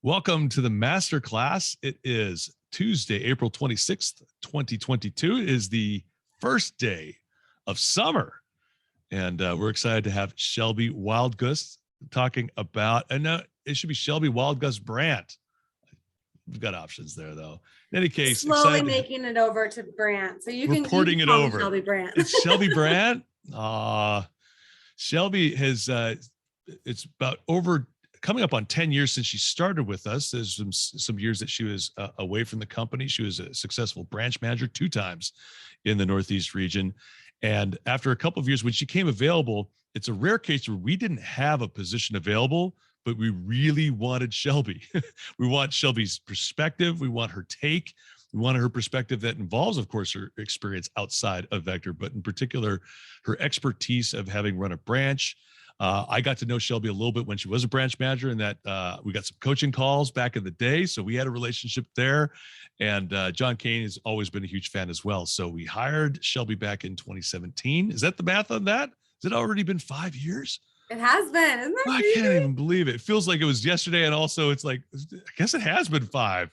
Welcome to the Masterclass. It is Tuesday, April 26th, 2022. It is the first day of summer. And we're excited to have Shelby Wildgust talking about, and it should be Shelby Wildgust-Brandt. We've got options there, though. In any case, slowly making it over to Brandt. So you can porting it over. Shelby Brandt. It's Shelby Brandt. Shelby has, it's about coming up on 10 years since she started with us. There's some years that she was away from the company. She was a successful branch manager 2 times in the Northeast region. And after a couple of years, when she came available, it's a rare case where we didn't have a position available, but we really wanted Shelby. We want Shelby's perspective. We want her take. We wanted her perspective that involves, of course, her experience outside of Vector, but in particular, her expertise of having run a branch. I got to know Shelby a little bit when she was a branch manager, and that we got some coaching calls back in the day. So we had a relationship there. And John Kane has always been a huge fan as well. So we hired Shelby back in 2017. Is that the math on that? Has it already been 5 years? It has been. Isn't that crazy? I can't even believe it. It feels like it was yesterday. And also it's like, I guess it has been 5.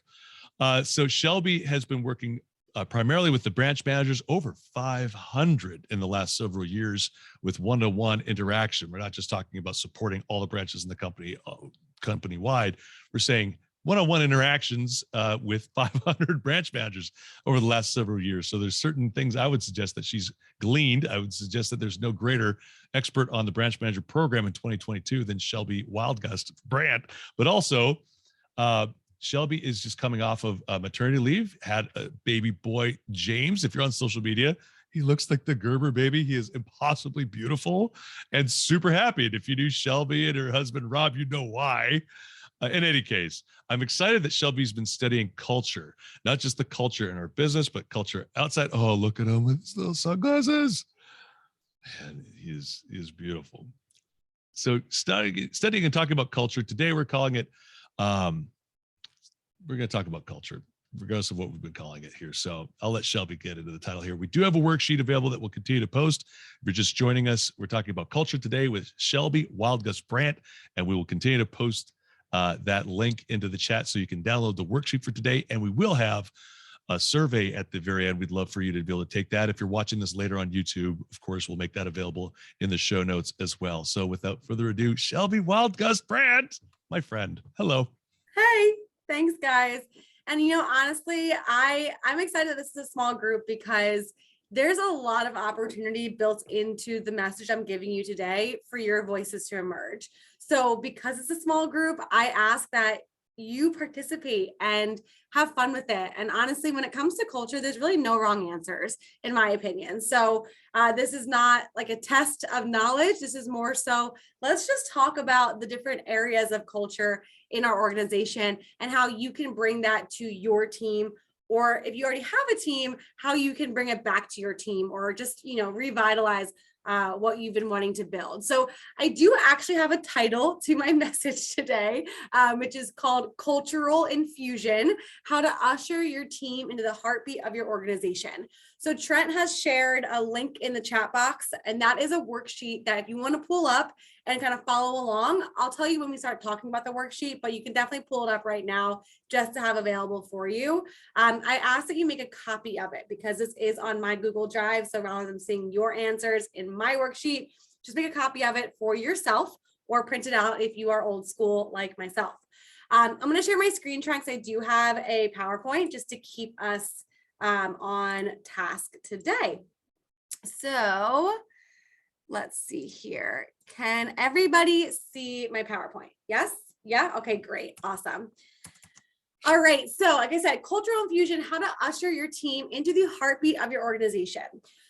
So Shelby has been working primarily with the branch managers, over 500 in the last several years with one-to-one interaction. We're not just talking about supporting all the branches in the company, company-wide. We're saying one-on-one interactions with 500 branch managers over the last several years. So there's certain things I would suggest that she's gleaned. I would suggest that there's no greater expert on the branch manager program in 2022 than Shelby Wildgust-Brandt. But also, Shelby is just coming off of maternity leave, had a baby boy, James. If you're on social media, he looks like the Gerber baby. He is impossibly beautiful and super happy. And if you knew Shelby and her husband, Rob, you know why. In any case, I'm excited that Shelby's been studying culture, not just the culture in our business, but culture outside. Oh, look at him with his little sunglasses. And he is beautiful. So studying and talking about culture. Today, we're calling it, we're going to talk about culture, regardless of what we've been calling it here. So I'll let Shelby get into the title here. We do have a worksheet available that we'll continue to post. If you're just joining us, we're talking about culture today with Shelby Wildgust-Brandt, and we will continue to post that link into the chat so you can download the worksheet for today. And we will have a survey at the very end. We'd love for you to be able to take that. If you're watching this later on YouTube, of course, we'll make that available in the show notes as well. So without further ado, Shelby Wildgust-Brandt, my friend. Hello. Hey. Thanks, guys. And, honestly, I'm excited that this is a small group because there's a lot of opportunity built into the message I'm giving you today for your voices to emerge. So because it's a small group, I ask that you participate and have fun with it. And honestly, when it comes to culture, there's really no wrong answers, in my opinion. So this is not like a test of knowledge. This is more so, let's just talk about the different areas of culture in our organization and how you can bring that to your team. Or if you already have a team, how you can bring it back to your team, or just, revitalize what you've been wanting to build. So I do actually have a title to my message today, which is called Cultural Infusion, How to Usher Your Team into the Heartbeat of Your Organization. So Trent has shared a link in the chat box, and that is a worksheet that if you want to pull up and kind of follow along, I'll tell you when we start talking about the worksheet, but you can definitely pull it up right now just to have available for you. I ask that you make a copy of it because this is on my Google Drive. So rather than seeing your answers in my worksheet, just make a copy of it for yourself or print it out if you are old school like myself. I'm going to share my screen tracks. I do have a PowerPoint just to keep us on task today. So let's see here. Can everybody see my PowerPoint? Yes? Yeah? Okay, great. Awesome. All right. So like I said, cultural infusion, how to usher your team into the heartbeat of your organization.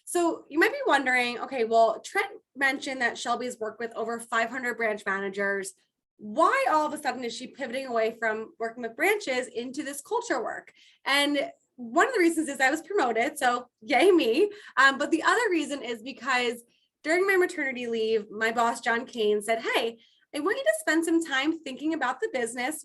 So you might be wondering, okay, well, Trent mentioned that Shelby's worked with over 500 branch managers. Why all of a sudden is she pivoting away from working with branches into this culture work? And one of the reasons is I was promoted, so yay me. But the other reason is because during my maternity leave, my boss, John Kane, said, hey, I want you to spend some time thinking about the business,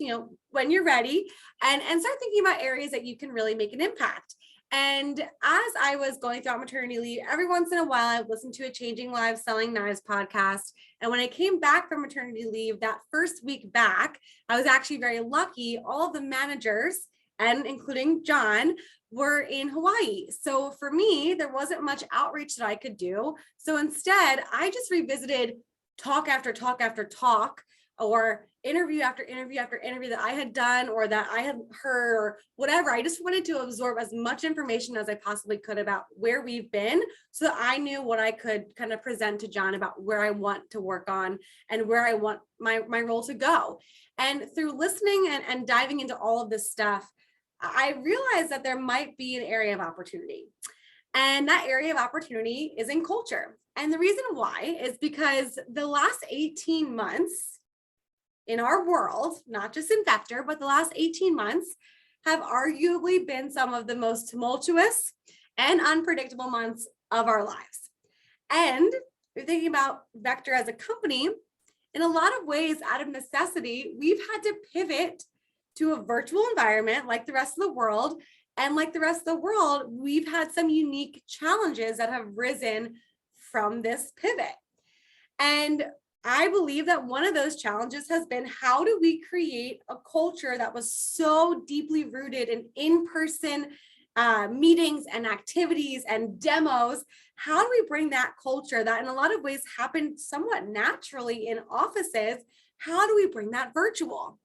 when you're ready, and start thinking about areas that you can really make an impact. And as I was going throughout maternity leave, every once in a while, I would listen to a Changing Lives, Selling Knives podcast. And when I came back from maternity leave, that first week back, I was actually very lucky. All of the managers, and including John, were in Hawaii. So for me, there wasn't much outreach that I could do. So instead, I just revisited talk after talk after talk, or interview after interview after interview that I had done or that I had heard or whatever. I just wanted to absorb as much information as I possibly could about where we've been, so that I knew what I could kind of present to John about where I want to work on and where I want my role to go. And through listening and diving into all of this stuff, I realized that there might be an area of opportunity. And that area of opportunity is in culture. And the reason why is because the last 18 months in our world, not just in Vector, but the last 18 months have arguably been some of the most tumultuous and unpredictable months of our lives. And you're thinking about Vector as a company, in a lot of ways, out of necessity, we've had to pivot to a virtual environment like the rest of the world. And like the rest of the world, we've had some unique challenges that have risen from this pivot. And I believe that one of those challenges has been, how do we create a culture that was so deeply rooted in in-person meetings and activities and demos? How do we bring that culture that in a lot of ways happened somewhat naturally in offices? How do we bring that virtual?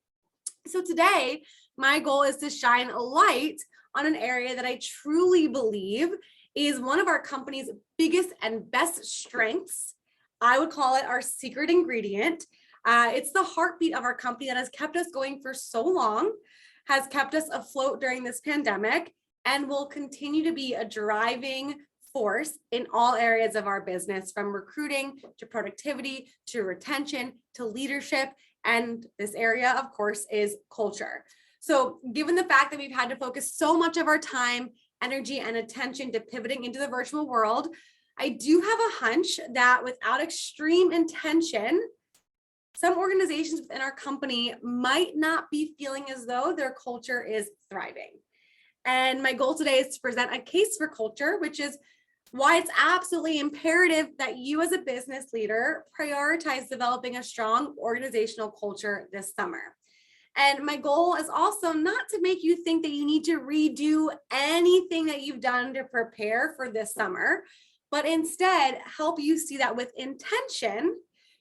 So today, my goal is to shine a light on an area that I truly believe is one of our company's biggest and best strengths. I would call it our secret ingredient. It's the heartbeat of our company that has kept us going for so long, has kept us afloat during this pandemic, and will continue to be a driving force in all areas of our business, from recruiting to productivity to retention to leadership. And this area, of course, is culture. So given the fact that we've had to focus so much of our time, energy, and attention to pivoting into the virtual world, I do have a hunch that without extreme intention, some organizations within our company might not be feeling as though their culture is thriving. And my goal today is to present a case for culture, which is why it's absolutely imperative that you as a business leader prioritize developing a strong organizational culture this summer. And my goal is also not to make you think that you need to redo anything that you've done to prepare for this summer, but instead help you see that with intention,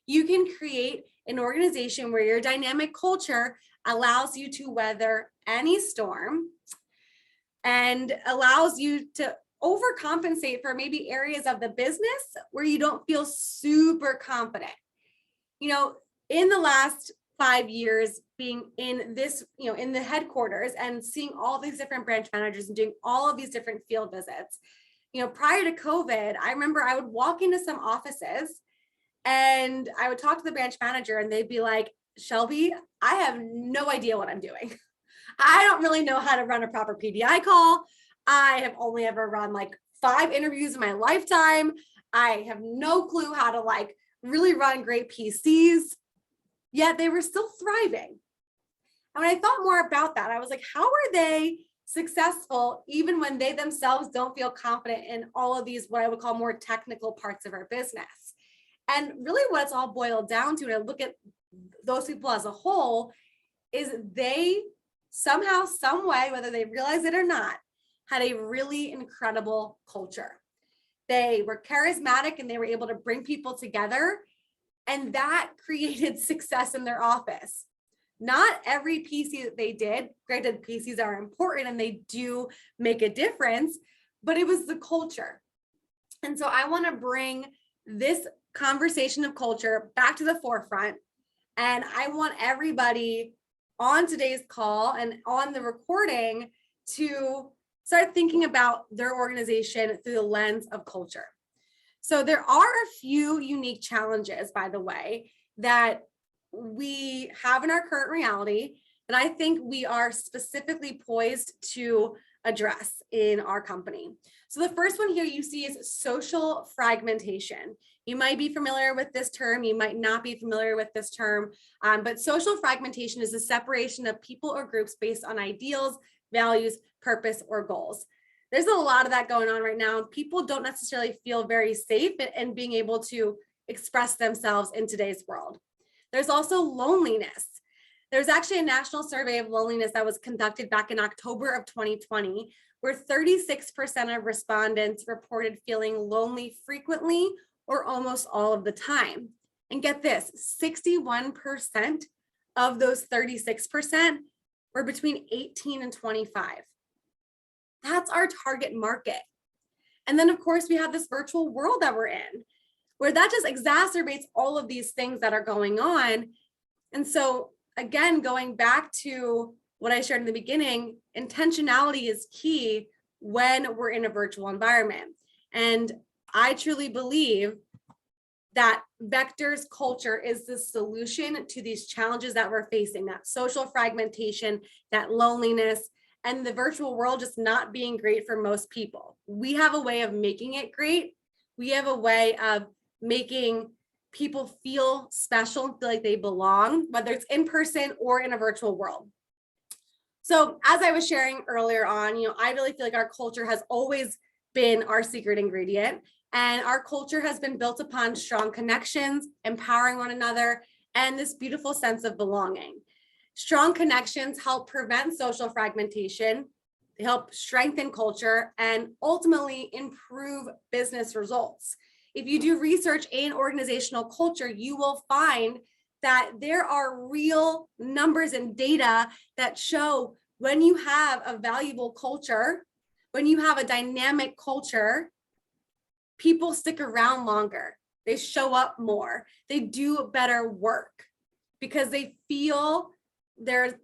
you can create an organization where your dynamic culture allows you to weather any storm and allows you to overcompensate for maybe areas of the business where you don't feel super confident. You know, in the last 5 years being in this, in the headquarters and seeing all these different branch managers and doing all of these different field visits, prior to COVID, I remember I would walk into some offices and I would talk to the branch manager and they'd be like, Shelby, I have no idea what I'm doing. I don't really know how to run a proper PDI call. I have only ever run like 5 interviews in my lifetime. I have no clue how to really run great PCs, yet they were still thriving. And when I thought more about that, I was like, how are they successful even when they themselves don't feel confident in all of these, what I would call more technical parts of our business? And really what it's all boiled down to, and I look at those people as a whole, is they somehow, some way, whether they realize it or not, had a really incredible culture. They were charismatic and they were able to bring people together, and that created success in their office. Not every PC that they did, granted PCs are important and they do make a difference, but it was the culture. And so I want to bring this conversation of culture back to the forefront. And I want everybody on today's call and on the recording to start thinking about their organization through the lens of culture. So there are a few unique challenges, by the way, that we have in our current reality that I think we are specifically poised to address in our company. So the first one here you see is social fragmentation. You might be familiar with this term, you might not be familiar with this term, but social fragmentation is the separation of people or groups based on ideals, values, purpose, or goals. There's a lot of that going on right now. People don't necessarily feel very safe in being able to express themselves in today's world. There's also loneliness. There's actually a national survey of loneliness that was conducted back in October of 2020, where 36% of respondents reported feeling lonely frequently or almost all of the time. And get this, 61% of those 36% were between 18 and 25. That's our target market. And then, of course, we have this virtual world that we're in, where that just exacerbates all of these things that are going on. And so, again, going back to what I shared in the beginning, intentionality is key when we're in a virtual environment. And I truly believe that Vector's culture is the solution to these challenges that we're facing, that social fragmentation, that loneliness, and the virtual world just not being great for most people. We have a way of making it great. We have a way of making people feel special and feel like they belong, whether it's in person or in a virtual world. So as I was sharing earlier on, I really feel like our culture has always been our secret ingredient, and our culture has been built upon strong connections, empowering one another, and this beautiful sense of belonging. Strong connections help prevent social fragmentation, they help strengthen culture, and ultimately improve business results. If you do research in organizational culture, you will find that there are real numbers and data that show when you have a valuable culture, when you have a dynamic culture, people stick around longer. They show up more. They do better work because they feel there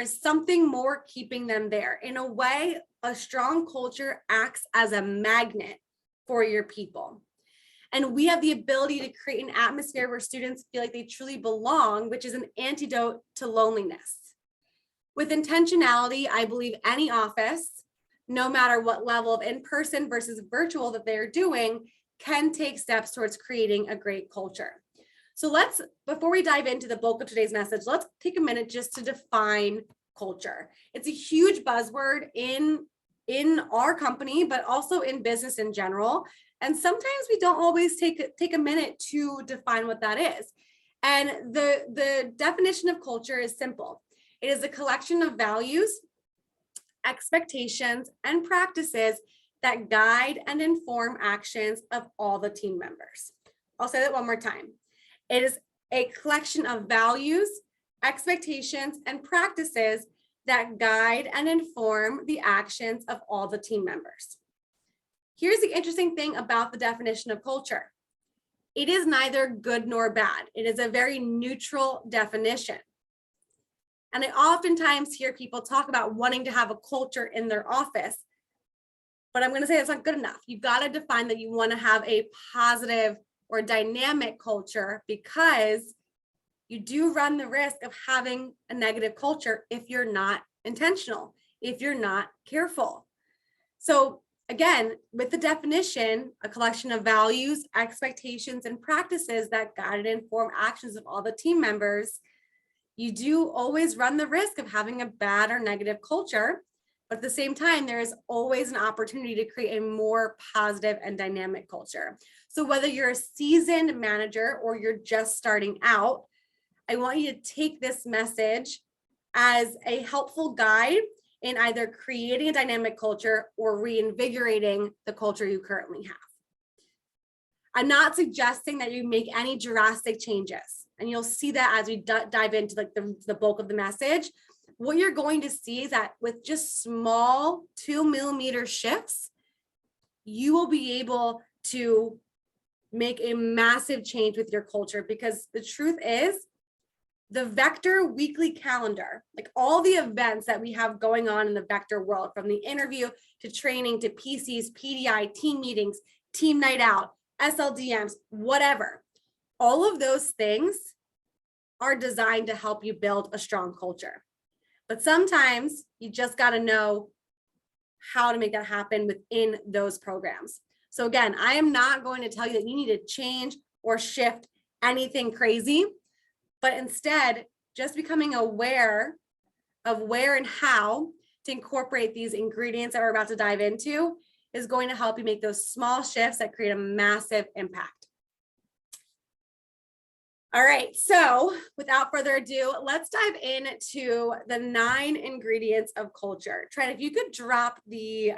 is something more keeping them there. In a way, a strong culture acts as a magnet for your people. And we have the ability to create an atmosphere where students feel like they truly belong, which is an antidote to loneliness. With intentionality, I believe any office, no matter what level of in-person versus virtual that they're doing, can take steps towards creating a great culture. So before we dive into the bulk of today's message, let's take a minute just to define culture. It's a huge buzzword in our company, but also in business in general. And sometimes we don't always take a minute to define what that is. And the definition of culture is simple. It is a collection of values, expectations, and practices that guide and inform actions of all the team members. I'll say that one more time. It is a collection of values, expectations, and practices that guide and inform the actions of all the team members. Here's the interesting thing about the definition of culture. It is neither good nor bad. It is a very neutral definition. And I oftentimes hear people talk about wanting to have a culture in their office, but I'm going to say that's not good enough. You've got to define that you want to have a positive or dynamic culture, because you do run the risk of having a negative culture if you're not intentional, if you're not careful. So again, with the definition, a collection of values, expectations, and practices that guide and inform actions of all the team members, you do always run the risk of having a bad or negative culture. But at the same time, there is always an opportunity to create a more positive and dynamic culture. So whether you're a seasoned manager or you're just starting out, I want you to take this message as a helpful guide in either creating a dynamic culture or reinvigorating the culture you currently have. I'm not suggesting that you make any drastic changes, and you'll see that as we dive into the bulk of the message. What you're going to see is that with just small 2mm shifts, you will be able to make a massive change with your culture, because the truth is, the Vector weekly calendar, like all the events that we have going on in the Vector world, from the interview to training to PCs, PDI, team meetings, team night out, SLDMs, whatever, all of those things are designed to help you build a strong culture. But sometimes you just got to know how to make that happen within those programs. So again, I am not going to tell you that you need to change or shift anything crazy, but instead just becoming aware of where and how to incorporate these ingredients that we're about to dive into is going to help you make those small shifts that create a massive impact. All right, so without further ado, let's dive into the 9 ingredients of culture. Trent, if you could drop the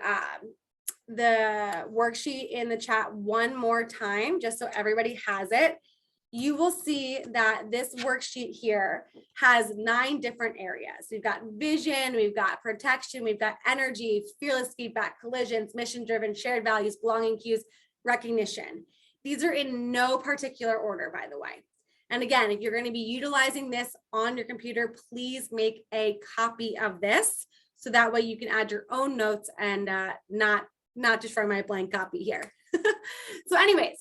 worksheet in the chat one more time, just so everybody has it. You will see that this worksheet here has 9 different areas. We've got vision, we've got protection, we've got energy, fearless feedback, collisions, mission-driven, shared values, belonging cues, recognition. These are in no particular order, by the way. And again, if you're going to be utilizing this on your computer, please make a copy of this so that way you can add your own notes and not just from my blank copy here. So anyways,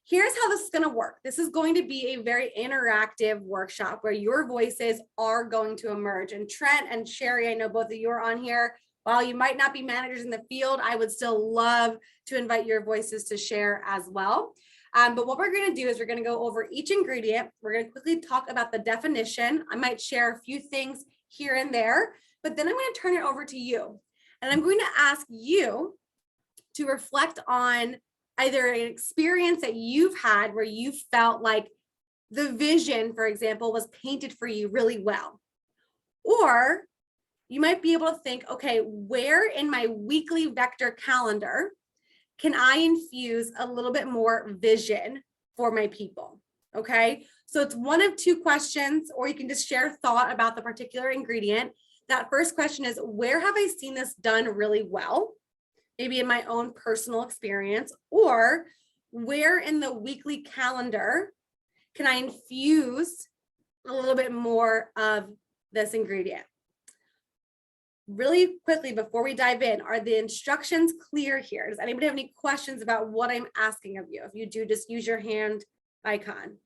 here's how this is going to work. This is going to be a very interactive workshop where your voices are going to emerge. And Trent and Sherry, I know both of you are on here. While you might not be managers in the field, I would still love to invite your voices to share as well. But what we're going to do is we're going to go over each ingredient. We're going to quickly talk about the definition. I might share a few things here and there, but then I'm going to turn it over to you. And I'm going to ask you to reflect on either an experience that you've had where you felt like the vision, for example, was painted for you really well. Or you might be able to think, okay, where in my weekly vector calendar can I infuse a little bit more vision for my people? Okay, so it's one of 2 questions, or you can just share thought about the particular ingredient. That first question is, where have I seen this done really well? Maybe in my own personal experience, or where in the weekly calendar can I infuse a little bit more of this ingredient? Really quickly, before we dive in, are the instructions clear here? Does anybody have any questions about what I'm asking of you? If you do, just use your hand icon.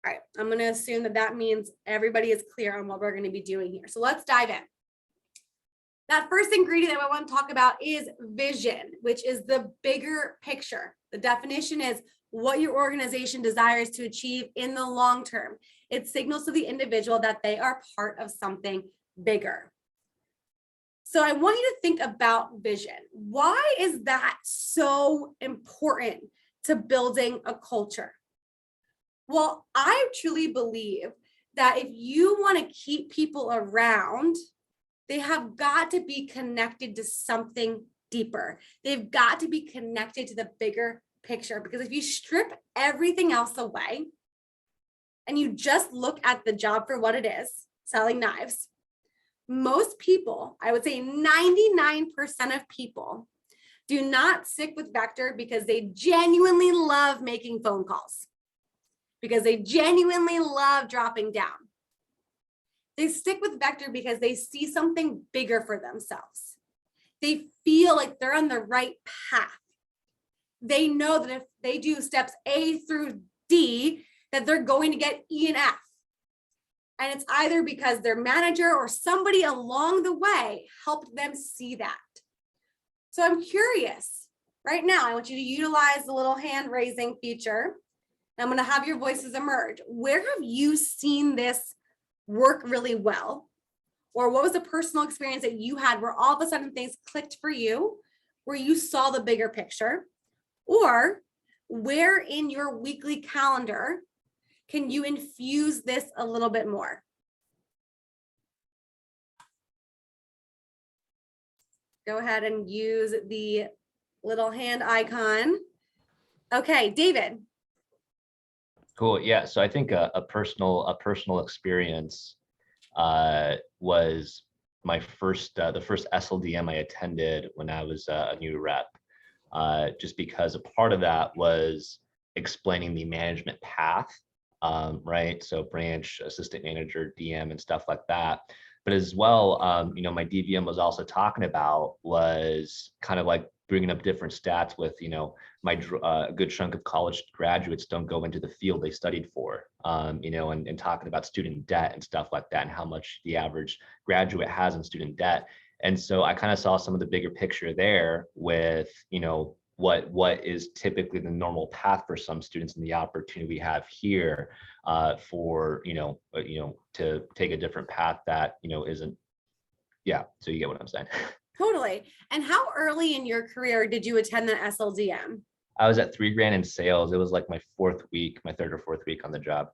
All right, I'm going to assume that that means everybody is clear on what we're going to be doing here. So let's dive in. That first ingredient that I want to talk about is vision, which is the bigger picture. The definition is what your organization desires to achieve in the long term. It signals to the individual that they are part of something bigger. So I want you to think about vision. Why is that so important to building a culture? Well, I truly believe that if you want to keep people around, they have got to be connected to something deeper. They've got to be connected to the bigger picture, because if you strip everything else away and you just look at the job for what it is, selling knives, most people, I would say 99% of people, do not stick with Vector because they genuinely love making phone calls, because they genuinely love dropping down. They stick with Vector because they see something bigger for themselves. They feel like they're on the right path. They know that if they do steps A through D, that they're going to get E and F. And it's either because their manager or somebody along the way helped them see that. So I'm curious, right now, I want you to utilize the little hand raising feature. I'm going to have your voices emerge. Where have you seen this work really well? Or what was a personal experience that you had where all of a sudden things clicked for you, where you saw the bigger picture? Or where in your weekly calendar can you infuse this a little bit more? Go ahead and use the little hand icon. Okay, David. Cool. Yeah. So I think a personal experience was my first the first SLDM I attended when I was a new rep. Just because a part of that was explaining the management path, right? So branch, assistant manager, DM, and stuff like that. But as well, my DVM was also talking about was kind of like bringing up different stats with, my good chunk of college graduates don't go into the field they studied for, and talking about student debt and stuff like that, and how much the average graduate has in student debt. And so I kind of saw some of the bigger picture there with, what is typically the normal path for some students, and the opportunity we have here for, to take a different path that, isn't Yeah, so you get what I'm saying. Totally. And how early in your career did you attend the SLDM? I was at $3,000 in sales. It was like my third or fourth week on the job.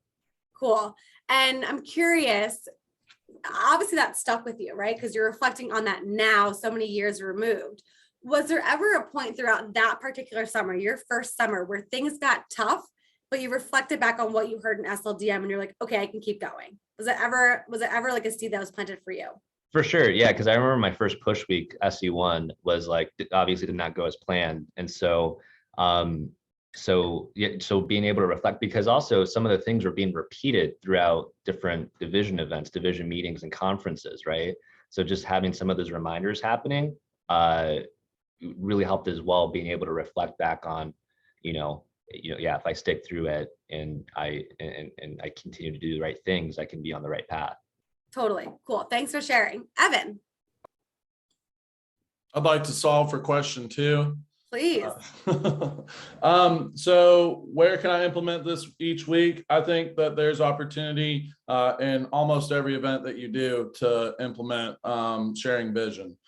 Cool. And I'm curious, obviously that stuck with you, right? Because you're reflecting on that now, so many years removed. Was there ever a point throughout that particular summer, your first summer, where things got tough, but you reflected back on what you heard in SLDM and you're like, okay, I can keep going? Was it ever like a seed that was planted for you? For sure, yeah, because I remember my first push week, SE1, was like obviously did not go as planned, and so so being able to reflect, because also some of the things were being repeated throughout different division events, division meetings, and conferences, right? So just having some of those reminders happening really helped as well, being able to reflect back on, yeah, if I stick through it and I continue to do the right things, I can be on the right path. Totally. Cool. Thanks for sharing. Evan, I'd like to solve for question 2. please. So where can I implement this each week? I think that there's opportunity in almost every event that you do to implement sharing vision.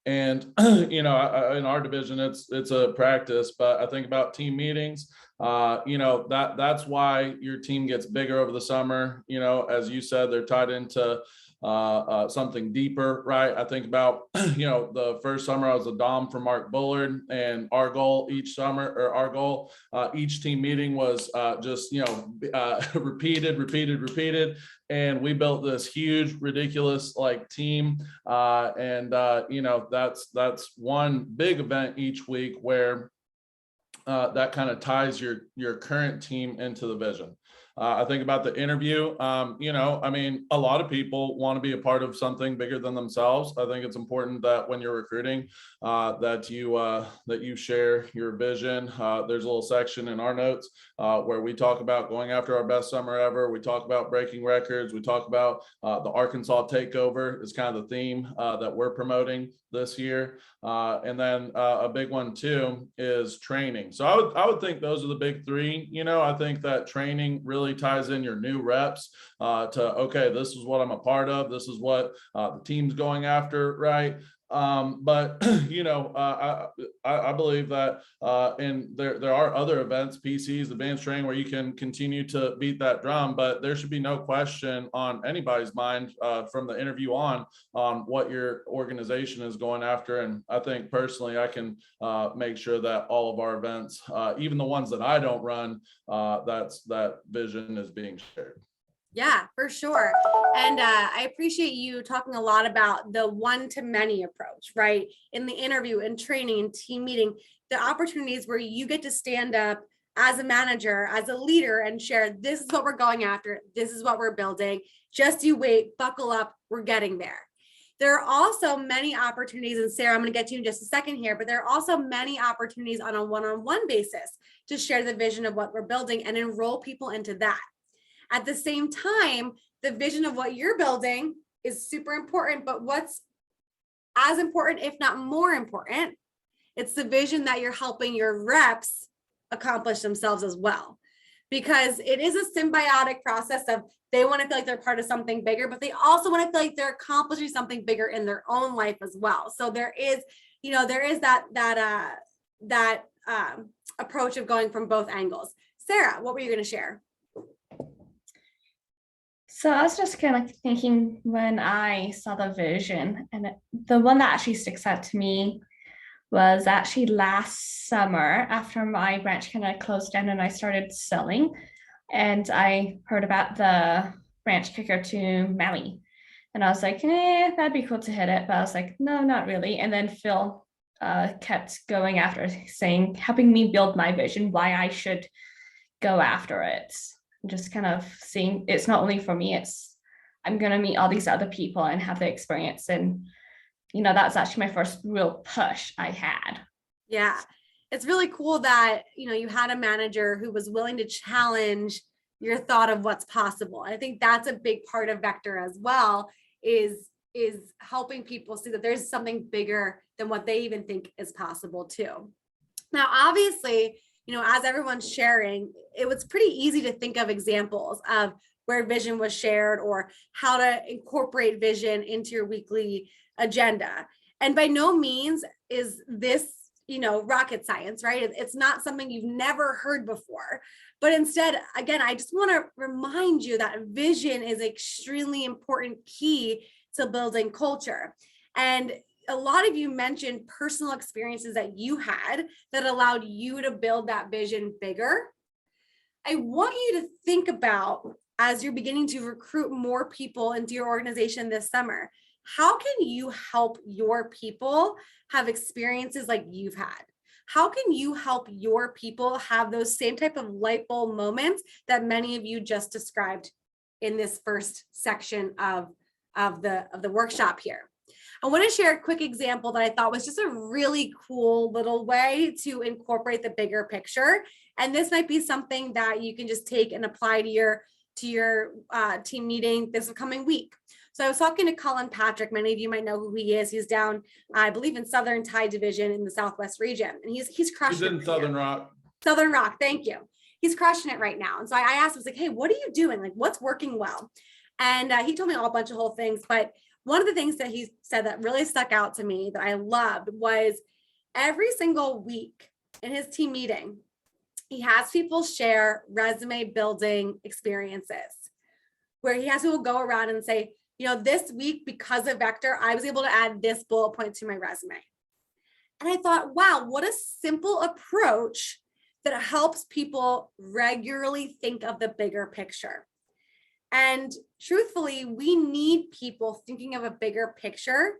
And in our division, it's a practice, but I think about team meetings. That's why your team gets bigger over the summer. As you said, they're tied into something deeper, right? I think about, the first summer I was a Dom for Mark Bullard, and our goal each team meeting was repeated. And we built this huge, ridiculous team. That's one big event each week where that kind of ties your current team into the vision. I think about the interview. A lot of people want to be a part of something bigger than themselves. I think it's important that when you're recruiting, that you share your vision. There's a little section in our notes where we talk about going after our best summer ever. We talk about breaking records. We talk about the Arkansas takeover is kind of the theme that we're promoting this year. And then a big one too is training. So I would think those are the big 3. I think that training really ties in your new reps to, okay, this is what I'm a part of. This is what the team's going after, right? But I believe that there are other events, PCs, advanced training, where you can continue to beat that drum, but there should be no question on anybody's mind from the interview on what your organization is going after. And I think personally, I can make sure that all of our events, even the ones that I don't run, that vision is being shared. Yeah, for sure. And I appreciate you talking a lot about the one-to-many approach, right? In the interview and training and team meeting, the opportunities where you get to stand up as a manager, as a leader, and share, this is what we're going after. This is what we're building. Just you wait, buckle up, we're getting there. There are also many opportunities, and Sarah, I'm going to get to you in just a second here, but there are also many opportunities on a one-on-one basis to share the vision of what we're building and enroll people into that. At the same time, the vision of what you're building is super important, but what's as important, if not more important, it's the vision that you're helping your reps accomplish themselves as well. Because it is a symbiotic process of they want to feel like they're part of something bigger, but they also want to feel like they're accomplishing something bigger in their own life as well. So there is that approach of going from both angles. Sarah, what were you going to share? So I was just kind of thinking when I saw the vision, and the one that actually sticks out to me was actually last summer after my branch kind of closed down and I started selling, and I heard about the branch kicker to Maui, and I was like, that'd be cool to hit it, but I was like, no, not really. And then Phil kept going after, saying, helping me build my vision, why I should go after it. Just kind of seeing it's not only for me, it's I'm going to meet all these other people and have the experience. And, that's actually my first real push I had. Yeah, it's really cool that, you had a manager who was willing to challenge your thought of what's possible. I think that's a big part of Vector as well, is helping people see that there's something bigger than what they even think is possible too. Now, obviously, as everyone's sharing, it was pretty easy to think of examples of where vision was shared or how to incorporate vision into your weekly agenda. And by no means is this, rocket science, right? It's not something you've never heard before. But instead, again, I just want to remind you that vision is an extremely important key to building culture. And a lot of you mentioned personal experiences that you had that allowed you to build that vision bigger. I want you to think about, as you're beginning to recruit more people into your organization this summer, how can you help your people have experiences like you've had? How can you help your people have those same type of light bulb moments that many of you just described in this first section of the workshop here? I want to share a quick example that I thought was just a really cool little way to incorporate the bigger picture. And this might be something that you can just take and apply to your team meeting this coming week. So I was talking to Colin Patrick. Many of you might know who he is. He's down, I believe, in Southern Tide Division in the Southwest region, and he's crushing it. He's in Southern Rock. Southern Rock, thank you. He's crushing it right now. And so I asked him, I was like, hey, what are you doing? Like, what's working well? And he told me a bunch of whole things. But one of the things that he said that really stuck out to me that I loved was every single week in his team meeting, he has people share resume building experiences where he has people go around and say, this week, because of Vector, I was able to add this bullet point to my resume. And I thought, wow, what a simple approach that helps people regularly think of the bigger picture. And truthfully, we need people thinking of a bigger picture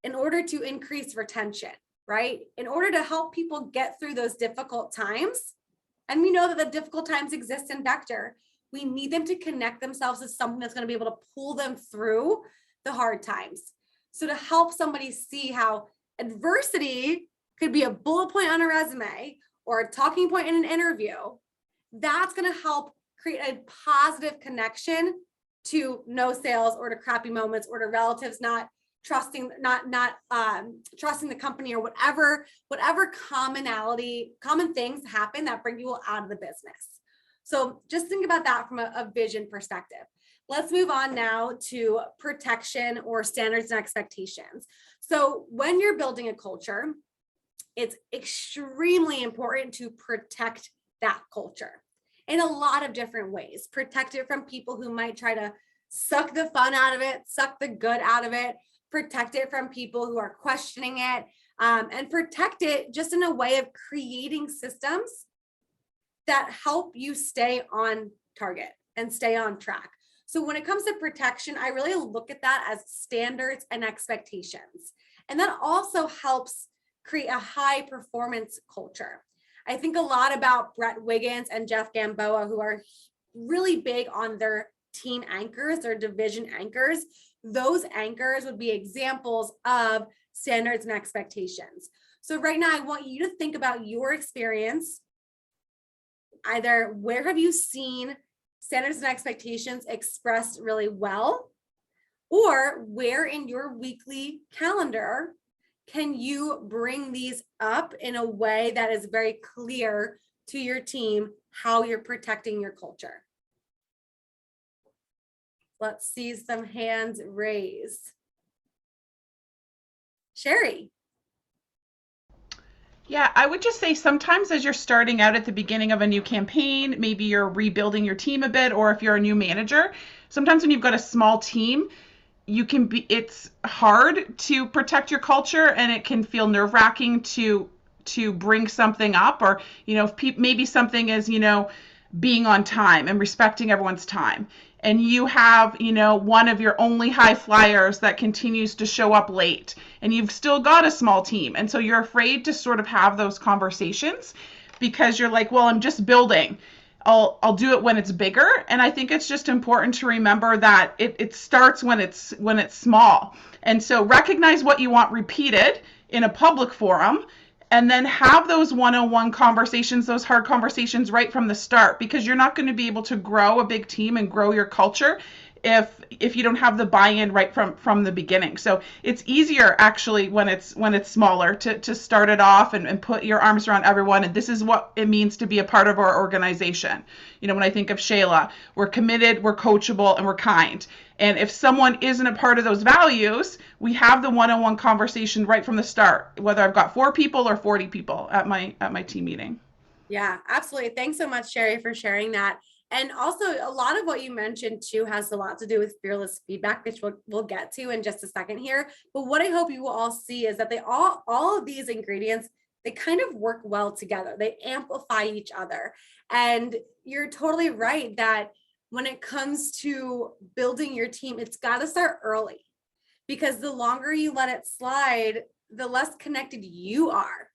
in order to increase retention, right? In order to help people get through those difficult times. And we know that the difficult times exist in Vector. We need them to connect themselves to something that's going to be able to pull them through the hard times. So to help somebody see how adversity could be a bullet point on a resume or a talking point in an interview, that's going to help create a positive connection to no sales or to crappy moments or to relatives not trusting, trusting the company or whatever common things happen that bring people out of the business. So just think about that from a vision perspective. Let's move on now to protection or standards and expectations. So when you're building a culture, it's extremely important to protect that culture in a lot of different ways. Protect it from people who might try to suck the fun out of it, suck the good out of it, protect it from people who are questioning it, and protect it just in a way of creating systems that help you stay on target and stay on track. So when it comes to protection, I really look at that as standards and expectations. And that also helps create a high performance culture. I think a lot about Brett Wiggins and Jeff Gamboa, who are really big on their team anchors, their division anchors. Those anchors would be examples of standards and expectations. So right now, I want you to think about your experience. Either where have you seen standards and expectations expressed really well, or where in your weekly calendar can you bring these up in a way that is very clear to your team how you're protecting your culture? Let's see some hands raised. Sherry. Yeah, I would just say sometimes as you're starting out at the beginning of a new campaign, maybe you're rebuilding your team a bit, or if you're a new manager, sometimes when you've got a small team, it's hard to protect your culture, and it can feel nerve-wracking to bring something up, or, if maybe something is, being on time and respecting everyone's time. And you have, one of your only high flyers that continues to show up late, and you've still got a small team. And so you're afraid to sort of have those conversations because you're like, well, I'm just building. I'll do it when it's bigger. And I think it's just important to remember that it starts when it's small. And so recognize what you want repeated in a public forum, and then have those one-on-one conversations, those hard conversations right from the start, because you're not going to be able to grow a big team and grow your culture if you don't have the buy-in right from the beginning. So it's easier actually when it's smaller to start it off and put your arms around everyone. And this is what it means to be a part of our organization. You know, when I think of Shayla, we're committed, we're coachable, and we're kind. And if someone isn't a part of those values, we have the one-on-one conversation right from the start, whether I've got 4 people or 40 people at my team meeting. Yeah, absolutely. Thanks so much, Sherry, for sharing that. And also a lot of what you mentioned too has a lot to do with fearless feedback, which we'll get to in just a second here. But what I hope you will all see is that they all of these ingredients, they kind of work well together. They amplify each other. And you're totally right that when it comes to building your team, it's got to start early, because the longer you let it slide, the less connected you are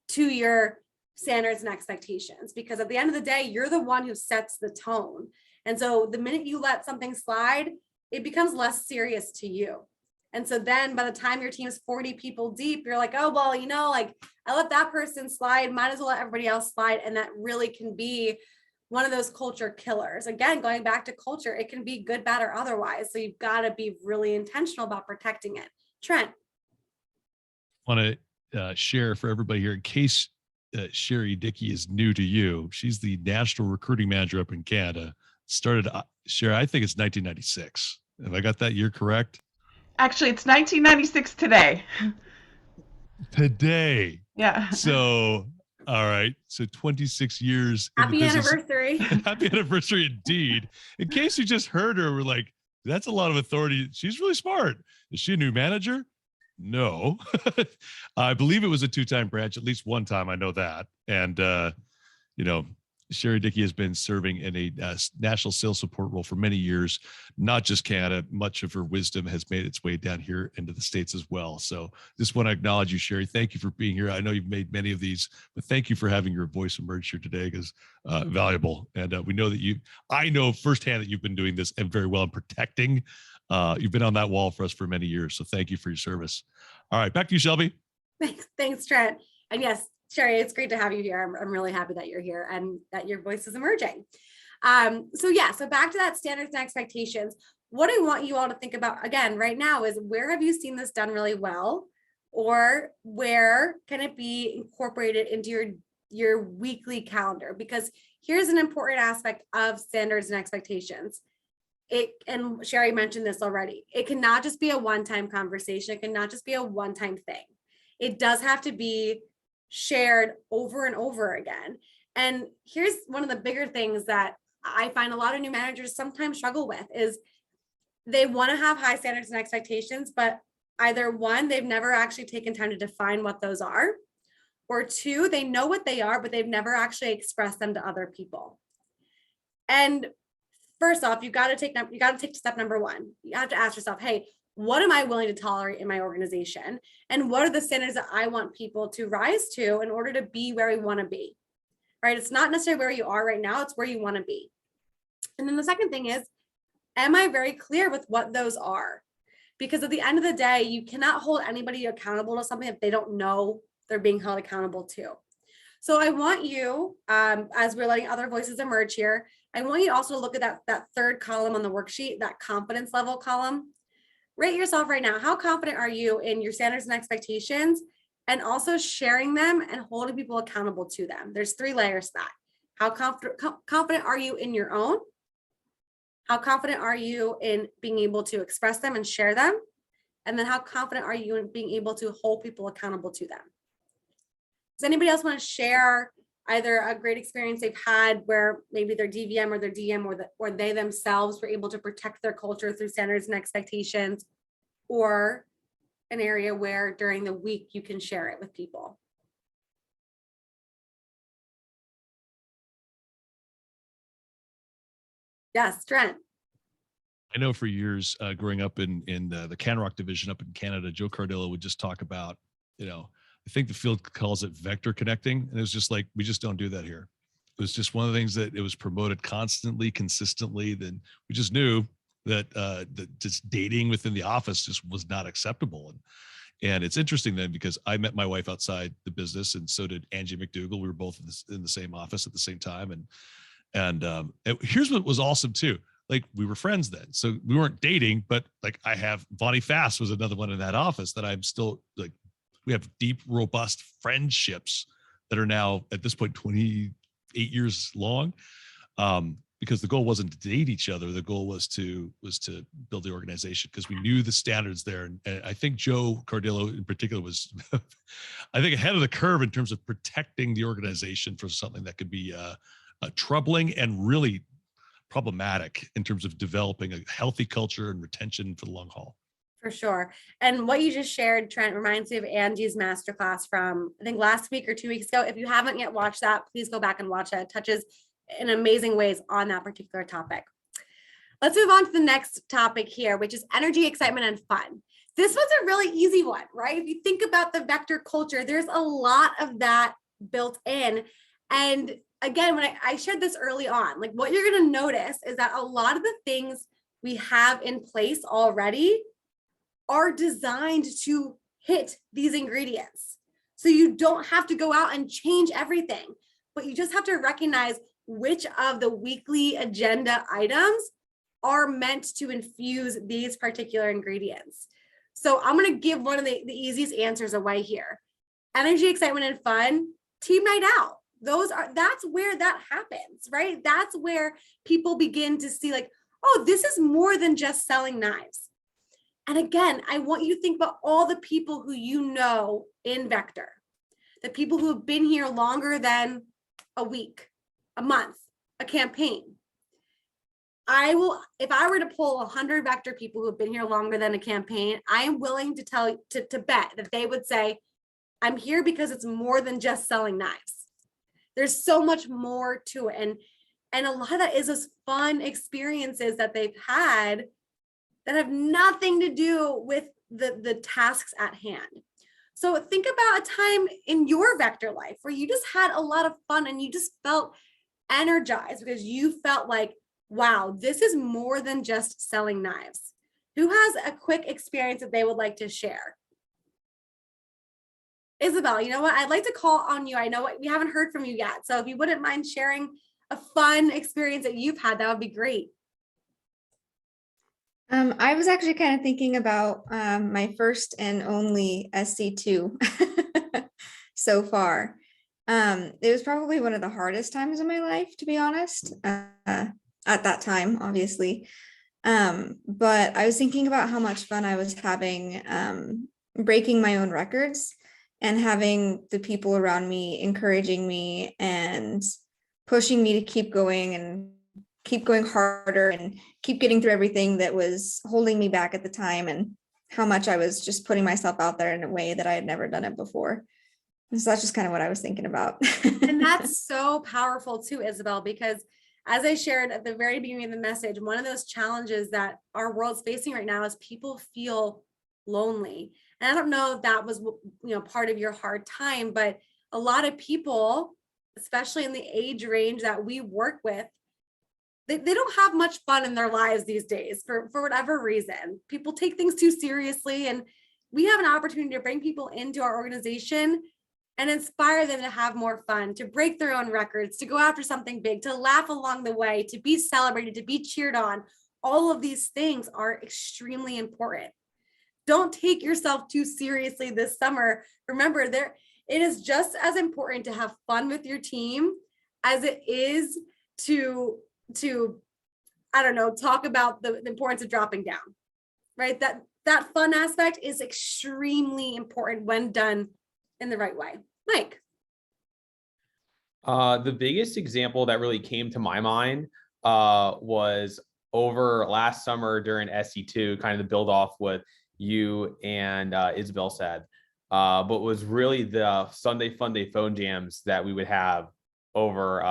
to your standards and expectations, because at the end of the day, you're the one who sets the tone. And so the minute you let something slide, it becomes less serious to you. And so then by the time your team's 40 people deep, you're like, oh, well, you know, like I let that person slide, might as well let everybody else slide. And that really can be one of those culture killers. Again, going back to culture, it can be good, bad, or otherwise. So you've got to be really intentional about protecting it. Trent. I want to share for everybody here, in case Sherry Dickey is new to you. She's the national recruiting manager up in Canada. Started, Sherry, I think it's 1996. Have I got that year correct? Actually, it's 1996 today. Today. Yeah. So, all right. So 26 years. Happy anniversary. Happy anniversary indeed. In case you just heard her, we're like, that's a lot of authority. She's really smart. Is she a new manager? No. I believe it was a 2-time branch, at least one time. I know that. And, you know, Sherry Dickey has been serving in a national sales support role for many years, not just Canada. Much of her wisdom has made its way down here into the States as well. So just want to acknowledge you, Sherry. Thank you for being here. I know you've made many of these, but thank you for having your voice emerge here today, because valuable. And we know that I know firsthand that you've been doing this and very well in protecting. You've been on that wall for us for many years. So thank you for your service. All right, back to you, Shelby. Thanks, Trent. And yes, Sherry, it's great to have you here. I'm really happy that you're here and that your voice is emerging. So back to that standards and expectations. What I want you all to think about again right now is, where have you seen this done really well, or where can it be incorporated into your weekly calendar? Because here's an important aspect of standards and expectations. And Sherry mentioned this already, it cannot just be a one-time conversation. It cannot just be a one-time thing. It does have to be shared over and over again. And here's one of the bigger things that I find a lot of new managers sometimes struggle with is they want to have high standards and expectations, but either one, they've never actually taken time to define what those are, or two, they know what they are, but they've never actually expressed them to other people. And first off, you got to take step number one. You have to ask yourself, hey, what am I willing to tolerate in my organization? And what are the standards that I want people to rise to in order to be where we want to be, right? It's not necessarily where you are right now, it's where you want to be. And then the second thing is, am I very clear with what those are? Because at the end of the day, you cannot hold anybody accountable to something that they don't know they're being held accountable to. So I want you, as we're letting other voices emerge here, I want you also to look at that third column on the worksheet, that confidence level column. Rate yourself right now. How confident are you in your standards and expectations, and also sharing them and holding people accountable to them? There's 3 layers to that. How confident are you in your own? How confident are you in being able to express them and share them? And then how confident are you in being able to hold people accountable to them? Does anybody else want to share either a great experience they've had where maybe their DVM or their DM or they themselves were able to protect their culture through standards and expectations, or an area where during the week you can share it with people? Yes, Trent. I know for years growing up in the Canrock division up in Canada, Joe Cardillo would just talk about, I think the field calls it vector connecting. And it was just like, we just don't do that here. It was just one of the things that it was promoted constantly, consistently. Then we just knew that just dating within the office just was not acceptable. And it's interesting then, because I met my wife outside the business, and so did Angie McDougall. We were both in the same office at the same time. And here's what was awesome too. like we were friends then. So we weren't dating, but like I have Vonnie Fast was another one in that office that I'm still like, we have deep, robust friendships that are now at this point 28 years long. Because the goal wasn't to date each other. The goal was to build the organization because we knew the standards there. And I think Joe Cardillo in particular was, I think, ahead of the curve in terms of protecting the organization for something that could be troubling and really problematic in terms of developing a healthy culture and retention for the long haul. For sure. And what you just shared, Trent, reminds me of Angie's masterclass from, I think, last week or 2 weeks ago. If you haven't yet watched that, please go back and watch that. It touches in amazing ways on that particular topic. Let's move on to the next topic here, which is energy, excitement, and fun. This was a really easy one, right? If you think about the Vector culture, there's a lot of that built in. And again, when I shared this early on, like what you're going to notice is that a lot of the things we have in place already are designed to hit these ingredients. So you don't have to go out and change everything, but you just have to recognize which of the weekly agenda items are meant to infuse these particular ingredients. So I'm going to give one of the easiest answers away here. Energy, excitement, and fun, team night out. That's where that happens, right? That's where people begin to see like, oh, this is more than just selling knives. And again, I want you to think about all the people who you know in Vector, the people who have been here longer than a week, a month, a campaign. If I were to pull 100 Vector people who have been here longer than a campaign, I am willing to bet that they would say, I'm here because it's more than just selling knives. There's so much more to it. And a lot of that is those fun experiences that they've had that have nothing to do with the tasks at hand. So think about a time in your Vector life where you just had a lot of fun and you just felt energized because you felt like, wow, this is more than just selling knives. Who has a quick experience that they would like to share? Isabel, you know what? I'd like to call on you. I know we haven't heard from you yet. So if you wouldn't mind sharing a fun experience that you've had, that would be great. I was actually kind of thinking about my first and only SC2 so far. It was probably one of the hardest times in my life, to be honest, at that time, obviously. But I was thinking about how much fun I was having breaking my own records and having the people around me encouraging me and pushing me to keep going and keep going harder and keep getting through everything that was holding me back at the time, and how much I was just putting myself out there in a way that I had never done it before. And so that's just kind of what I was thinking about. And that's so powerful too, Isabel, because as I shared at the very beginning of the message, one of those challenges that our world's facing right now is people feel lonely. And I don't know if that was, part of your hard time, but a lot of people, especially in the age range that we work with, they don't have much fun in their lives these days for whatever reason. People take things too seriously, and we have an opportunity to bring people into our organization and inspire them to have more fun, to break their own records, to go after something big, to laugh along the way, to be celebrated, to be cheered on. All of these things are extremely important. Don't take yourself too seriously this summer. Remember, it is just as important to have fun with your team as it is to talk about the importance of dropping down, right? That fun aspect is extremely important when done in the right way. Mike. The biggest example that really came to my mind was over last summer during SC2, kind of to build off what you and Isabel said, but was really the Sunday Fun Day phone jams that we would have over,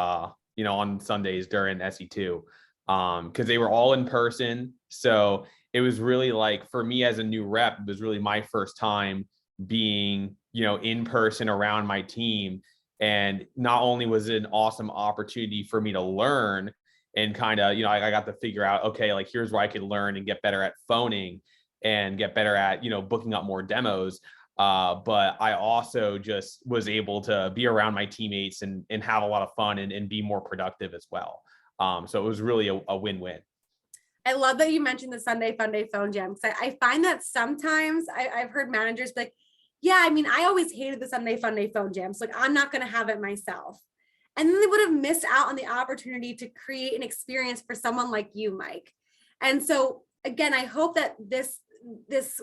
on Sundays during SC2, because they were all in person. So it was really like, for me as a new rep, it was really my first time being, in person around my team. And not only was it an awesome opportunity for me to learn and kind of, I got to figure out, okay, like here's where I could learn and get better at phoning and get better at, booking up more demos. But I also just was able to be around my teammates and have a lot of fun and be more productive as well. So it was really a win-win. I love that you mentioned the Sunday Fun Day phone jam, because I find that sometimes I've heard managers be like, yeah, I mean, I always hated the Sunday Fun Day phone jams. Like, I'm not going to have it myself. And then they would have missed out on the opportunity to create an experience for someone like you, Mike. And so again, I hope that this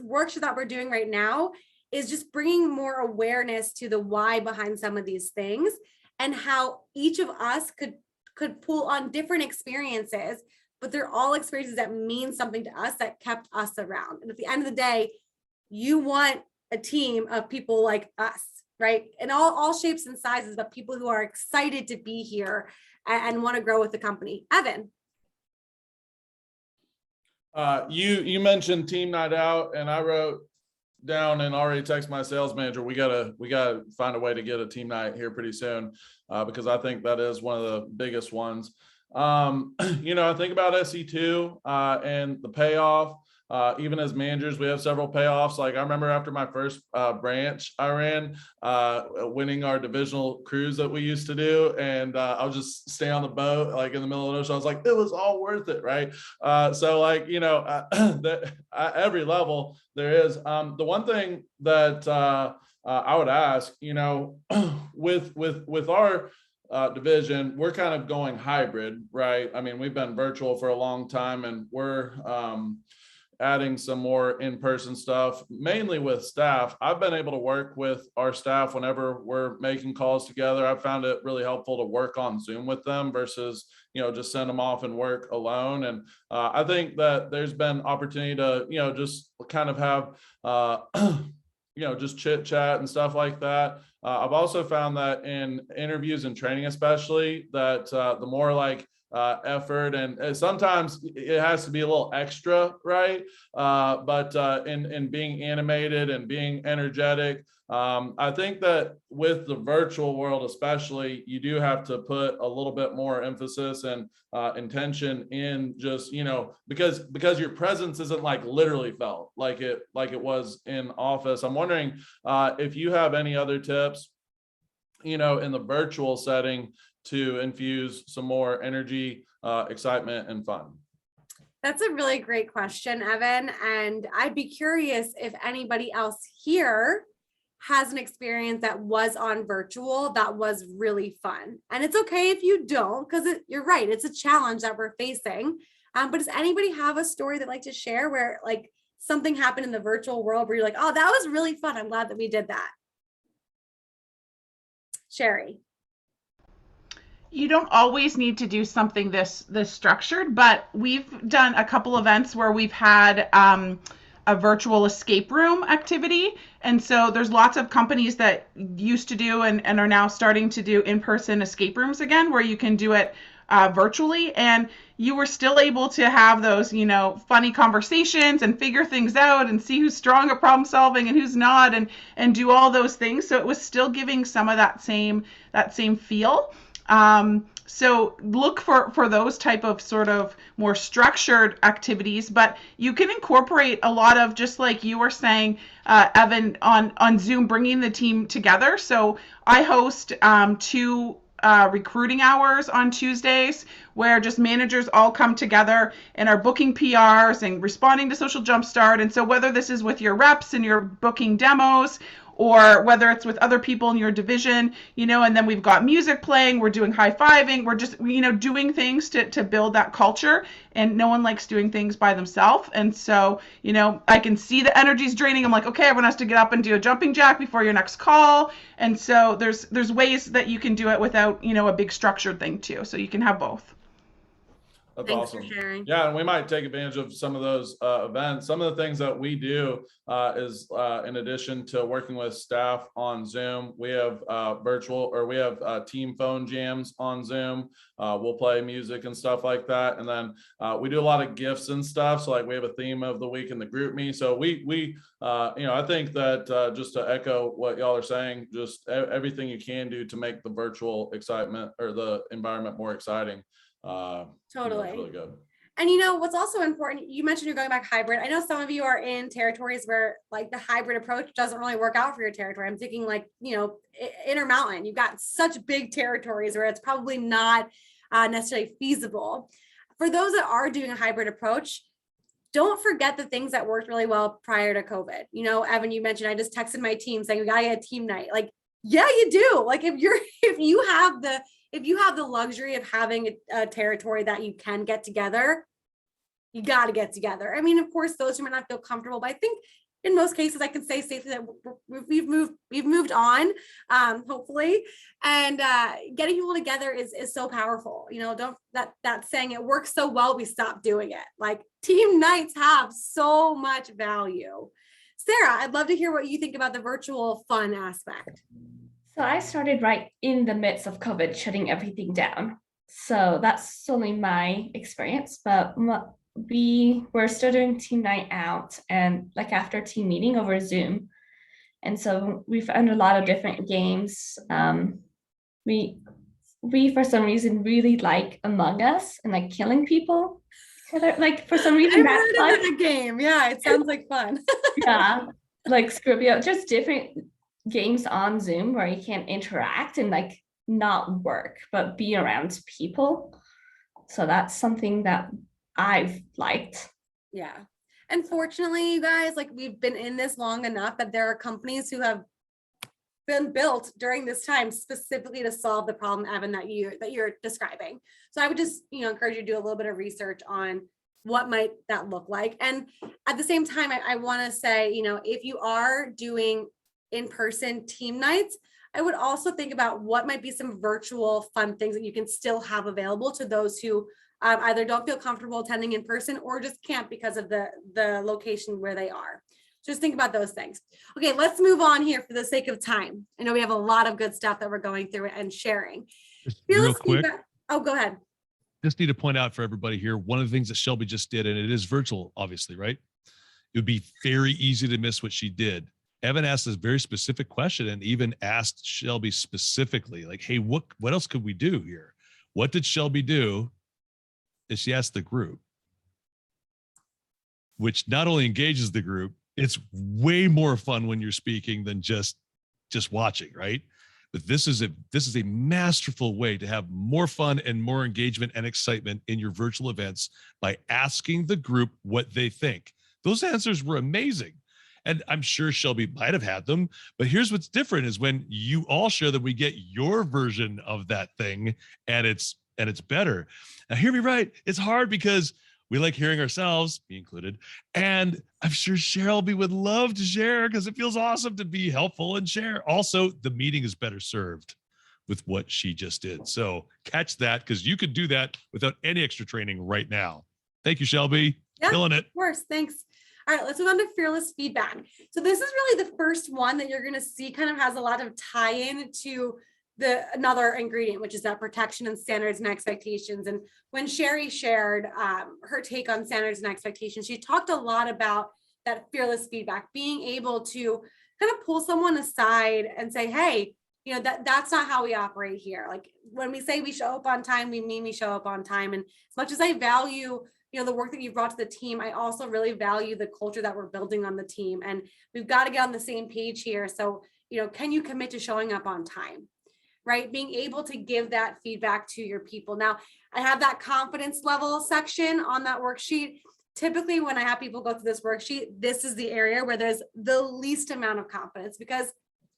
workshop that we're doing right now is just bringing more awareness to the why behind some of these things, and how each of us could pull on different experiences, but they're all experiences that mean something to us, that kept us around. And at the end of the day, you want a team of people like us, right? In all shapes and sizes, but people who are excited to be here and want to grow with the company. Evan. You mentioned team night out, and I wrote down and already text my sales manager, we gotta find a way to get a team night here pretty soon, because I think that is one of the biggest ones. I think about SE2 and the payoff. Even as managers, we have several payoffs. Like I remember after my first branch I ran, winning our divisional cruise that we used to do, and I would just stay on the boat like in the middle of the ocean. I was like, it was all worth it, right? So like at every level there is. The one thing that I would ask, with our division, we're kind of going hybrid, right? I mean, we've been virtual for a long time, and we're adding some more in-person stuff, mainly with staff. I've been able to work with our staff whenever we're making calls together. I've found it really helpful to work on Zoom with them versus, just send them off and work alone. And I think that there's been opportunity to, just kind of have, just chit chat and stuff like that. I've also found that in interviews and training, especially, that the more like effort, and sometimes it has to be a little extra, right? But in being animated and being energetic, I think that with the virtual world especially, you do have to put a little bit more emphasis and intention in just, because your presence isn't like literally felt like it was in office. I'm wondering if you have any other tips, in the virtual setting, to infuse some more energy, excitement, and fun? That's a really great question, Evan. And I'd be curious if anybody else here has an experience that was on virtual that was really fun. And it's okay if you don't, because you're right, it's a challenge that we're facing. But does anybody have a story they'd like to share where like something happened in the virtual world where you're like, oh, that was really fun, I'm glad that we did that? Sherry. You don't always need to do something this structured, but we've done a couple events where we've had a virtual escape room activity. And so there's lots of companies that used to do and are now starting to do in-person escape rooms again, where you can do it virtually, and you were still able to have those, funny conversations and figure things out and see who's strong at problem solving and who's not, and do all those things. So it was still giving some of that same feel. So look for those type of sort of more structured activities, but you can incorporate a lot of, just like you were saying, Evan, on Zoom, bringing the team together. So I host 2 recruiting hours on Tuesdays, where just managers all come together and are booking PRs and responding to Social Jumpstart. And so whether this is with your reps and you're booking demos, or whether it's with other people in your division, and then we've got music playing, we're doing high-fiving, we're just, doing things to build that culture. And no one likes doing things by themselves. And so, I can see the energy's draining. I'm like, okay, everyone has to get up and do a jumping jack before your next call. And so there's ways that you can do it without, a big structured thing too. So you can have both. That's Thanks awesome. for sharing. Yeah, and we might take advantage of some of those events. Some of the things that we do is in addition to working with staff on Zoom, we have we have team phone jams on Zoom. We'll play music and stuff like that, and then we do a lot of gifts and stuff. So like we have a theme of the week in the group me. So we I think that just to echo what y'all are saying, just everything you can do to make the virtual excitement or the environment more exciting. Totally. It's really good. And what's also important, you mentioned you're going back hybrid. I know some of you are in territories where like the hybrid approach doesn't really work out for your territory. I'm thinking like, Intermountain, you've got such big territories where it's probably not necessarily feasible. for those that are doing a hybrid approach, don't forget the things that worked really well prior to COVID. You know, Evan, you mentioned, I just texted my team saying we gotta get a team night. Like, yeah, you do. Like if you have the luxury of having a territory that you can get together, you got to get together. I mean, of course, those who might not feel comfortable, but I think in most cases, I can say safely that we've moved on, hopefully, and getting people together is so powerful. You know, don't that saying, it works so well, we stop doing it. Like, team nights have so much value. Sarah, I'd love to hear what you think about the virtual fun aspect. So I started right in the midst of COVID shutting everything down. So that's only my experience, but we were still doing team night out and like after team meeting over Zoom. And so we found a lot of different games. We for some reason really like Among Us and like killing people. Like for some reason that's fun. A game. Yeah, it sounds like fun. Yeah, like Scribbio, just different games on Zoom where you can interact and like not work, but be around people. So that's something that I've liked. Yeah. And fortunately, you guys, like, we've been in this long enough that there are companies who have been built during this time specifically to solve the problem, Evan, that you're describing. So I would just, encourage you to do a little bit of research on what might that look like. And at the same time, I want to say, if you are doing in-person team nights, I would also think about what might be some virtual fun things that you can still have available to those who either don't feel comfortable attending in person or just can't because of the location where they are. Just think about those things. Okay, let's move on here for the sake of time. I know we have a lot of good stuff that we're going through and sharing. Real quick. Oh, go ahead. Just need to point out for everybody here, one of the things that Shelby just did, and it is virtual, obviously, right? It would be very easy to miss what she did. Evan asked this very specific question and even asked Shelby specifically, like, hey, what else could we do here? What did Shelby do? Is she asked the group, which not only engages the group, it's way more fun when you're speaking than just watching, right? But this is a masterful way to have more fun and more engagement and excitement in your virtual events by asking the group what they think. Those answers were amazing. And I'm sure Shelby might have had them, but here's what's different is when you all share that we get your version of that thing and it's better. Now hear me right. It's hard because we like hearing ourselves, me included. And I'm sure Shelby would love to share because it feels awesome to be helpful and share. Also, the meeting is better served with what she just did. So catch that because you could do that without any extra training right now. Thank you, Shelby. Yeah, killing it. Of course. Thanks. All right, let's move on to fearless feedback. So this is really the first one that you're going to see kind of has a lot of tie-in to another ingredient, which is that protection and standards and expectations. And when Sherry shared her take on standards and expectations, she talked a lot about that fearless feedback, being able to kind of pull someone aside and say, hey, that's not how we operate here. Like when we say we show up on time, we mean we show up on time. And as much as I value the work that you've brought to the team, I also really value the culture that we're building on the team. And we've got to get on the same page here. So, can you commit to showing up on time, right? Being able to give that feedback to your people. Now, I have that confidence level section on that worksheet. Typically, when I have people go through this worksheet, this is the area where there's the least amount of confidence because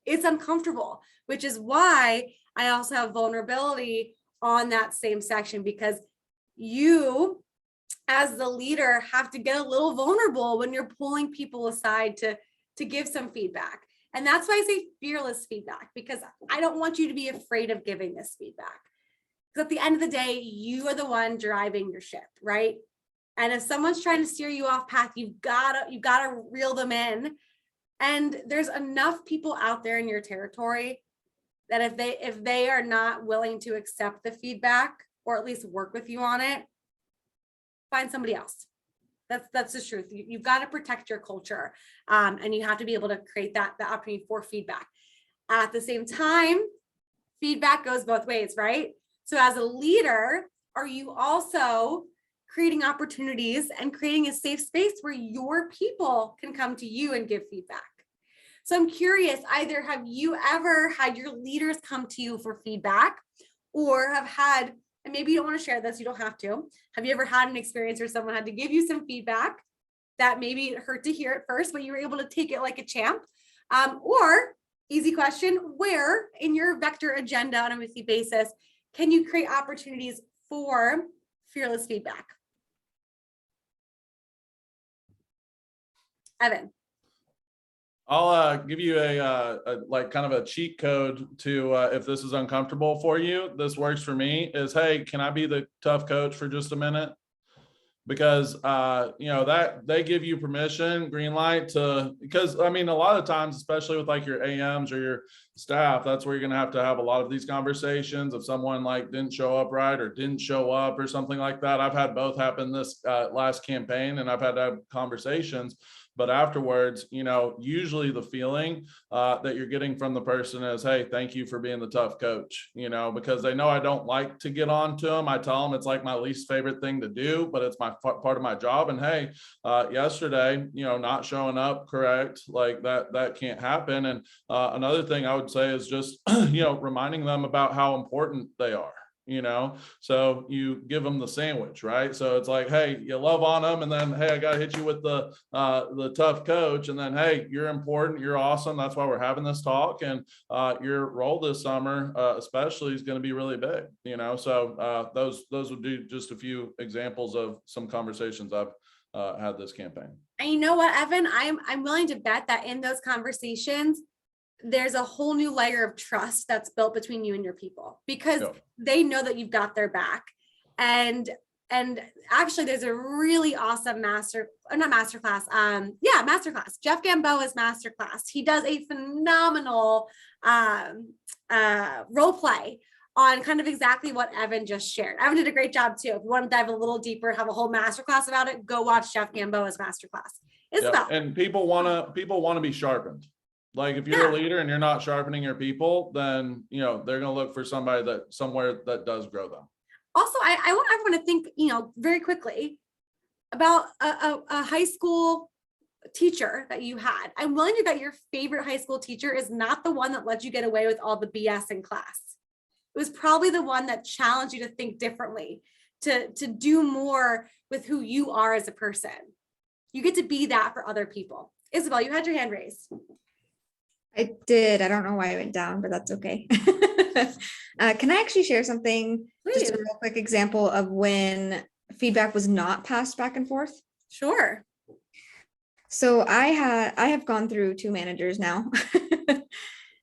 it's uncomfortable, which is why I also have vulnerability on that same section because you, as the leader, have to get a little vulnerable when you're pulling people aside to give some feedback. And that's why I say fearless feedback, because I don't want you to be afraid of giving this feedback. Because at the end of the day, you are the one driving your ship, right? And if someone's trying to steer you off path, you've gotta reel them in. And there's enough people out there in your territory that if they are not willing to accept the feedback or at least work with you on it, find somebody else. That's the truth. You've got to protect your culture, and you have to be able to create the opportunity for feedback. At the same time, feedback goes both ways, right? So as a leader, are you also creating opportunities and creating a safe space where your people can come to you and give feedback? So I'm curious, either have you ever had your leaders come to you for feedback or have had and maybe you don't want to share this, you don't have to. Have you ever had an experience where someone had to give you some feedback that maybe it hurt to hear at first, but you were able to take it like a champ? Or easy question, where in your vector agenda on a weekly basis can you create opportunities for fearless feedback? Evan. I'll give you a like kind of a cheat code to if this is uncomfortable for you. This works for me. Is, hey, can I be the tough coach for just a minute? Because you know, that they give you permission, green light to, because I mean, a lot of times, especially with like your AMs or your staff, that's where you're gonna have to have a lot of these conversations. If someone like didn't show up right or didn't show up or something like that. I've had both happen this last campaign, and I've had to have conversations. But afterwards, you know, usually the feeling that you're getting from the person is, hey, thank you for being the tough coach, you know, because they know I don't like to get on to them. I tell them it's like my least favorite thing to do, but it's my part of my job. And hey, yesterday, you know, not showing up correct, like that can't happen. And another thing I would say is just, you know, reminding them about how important they are. You know, so you give them the sandwich, right? So it's like, hey, you love on them, and then, hey, I got to hit you with the tough coach, and then, hey, you're important, you're awesome. That's why we're having this talk, and your role this summer, especially, is going to be really big. You know, so those would be just a few examples of some conversations I've had this campaign. And you know what, Evan, I'm willing to bet that in those conversations, there's a whole new layer of trust that's built between you and your people, because they know that you've got their back. And actually there's a really awesome masterclass. Jeff Gamboa's masterclass. He does a phenomenal role play on kind of exactly what Evan just shared. Evan did a great job too. If you want to dive a little deeper, have a whole masterclass about it, go watch Jeff Gamboa's masterclass. It's about, and people want to be sharpened. Like if you're a leader and you're not sharpening your people, then, you know, they're going to look for somebody somewhere that does grow them. Also, I want everyone to think, you know, very quickly about a high school teacher that you had. I'm willing to bet your favorite high school teacher is not the one that let you get away with all the BS in class. It was probably the one that challenged you to think differently, to do more with who you are as a person. You get to be that for other people. Isabel, you had your hand raised. I did. I don't know why I went down, but that's okay. Can I actually share something? Please. Just a real quick example of when feedback was not passed back and forth. Sure. So I have gone through 2 managers now.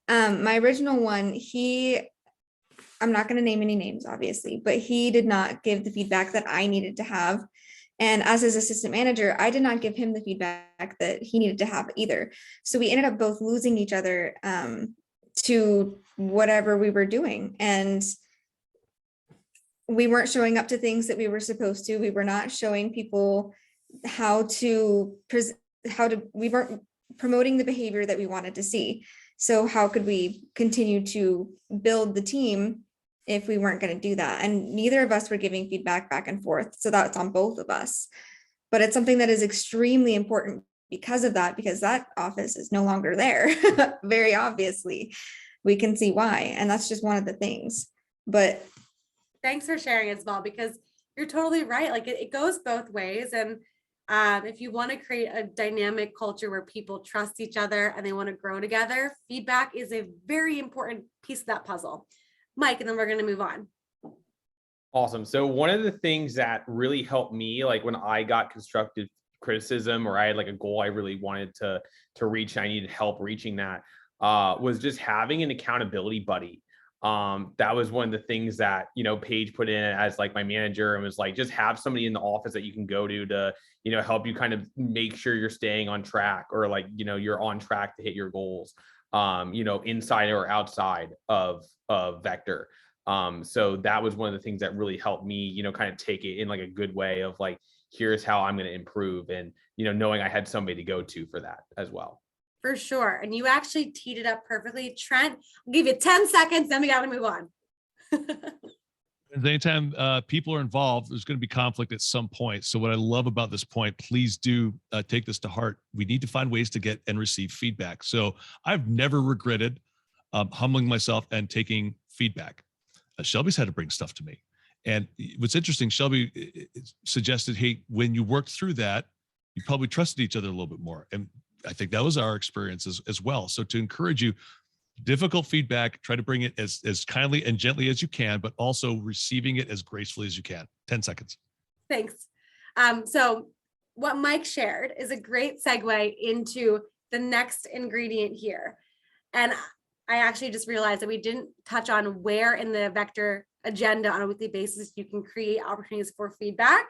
My original one, I'm not going to name any names, obviously, but he did not give the feedback that I needed to have. And as his assistant manager, I did not give him the feedback that he needed to have either. So we ended up both losing each other to whatever we were doing. And we weren't showing up to things that we were supposed to. We were not showing people we weren't promoting the behavior that we wanted to see. So how could we continue to build the team if we weren't going to do that? And neither of us were giving feedback back and forth. So that's on both of us. But it's something that is extremely important because of that, because that office is no longer there. Very obviously, we can see why. And that's just one of the things. But thanks for sharing, Isabel, because you're totally right. Like it goes both ways. And if you want to create a dynamic culture where people trust each other and they want to grow together, feedback is a very important piece of that puzzle. Mike, and then we're going to move on. Awesome. So one of the things that really helped me, like when I got constructive criticism or I had like a goal I really wanted to reach, and I needed help reaching that, was just having an accountability buddy. That was one of the things that, you know, Paige put in as like my manager, and was like, just have somebody in the office that you can go to, you know, help you kind of make sure you're staying on track, or like, you know, you're on track to hit your goals, you know, inside or outside of Vector. So that was one of the things that really helped me, you know, kind of take it in like a good way of like, here's how I'm going to improve, and, you know, knowing I had somebody to go to for that as well. For sure. And you actually teed it up perfectly. Trent, I'll give you 10 seconds, then we got to move on. Anytime people are involved, there's going to be conflict at some point. So what I love about this point, please do take this to heart. We need to find ways to get and receive feedback. So I've never regretted humbling myself and taking feedback. Shelby's had to bring stuff to me. And what's interesting, Shelby suggested, hey, when you worked through that, you probably trusted each other a little bit more. And I think that was our experience as well. So to encourage you, difficult feedback, try to bring it as kindly and gently as you can, but also receiving it as gracefully as you can. 10 seconds. Thanks. So what Mike shared is a great segue into the next ingredient here. And I actually just realized that we didn't touch on where in the Vector agenda on a weekly basis you can create opportunities for feedback.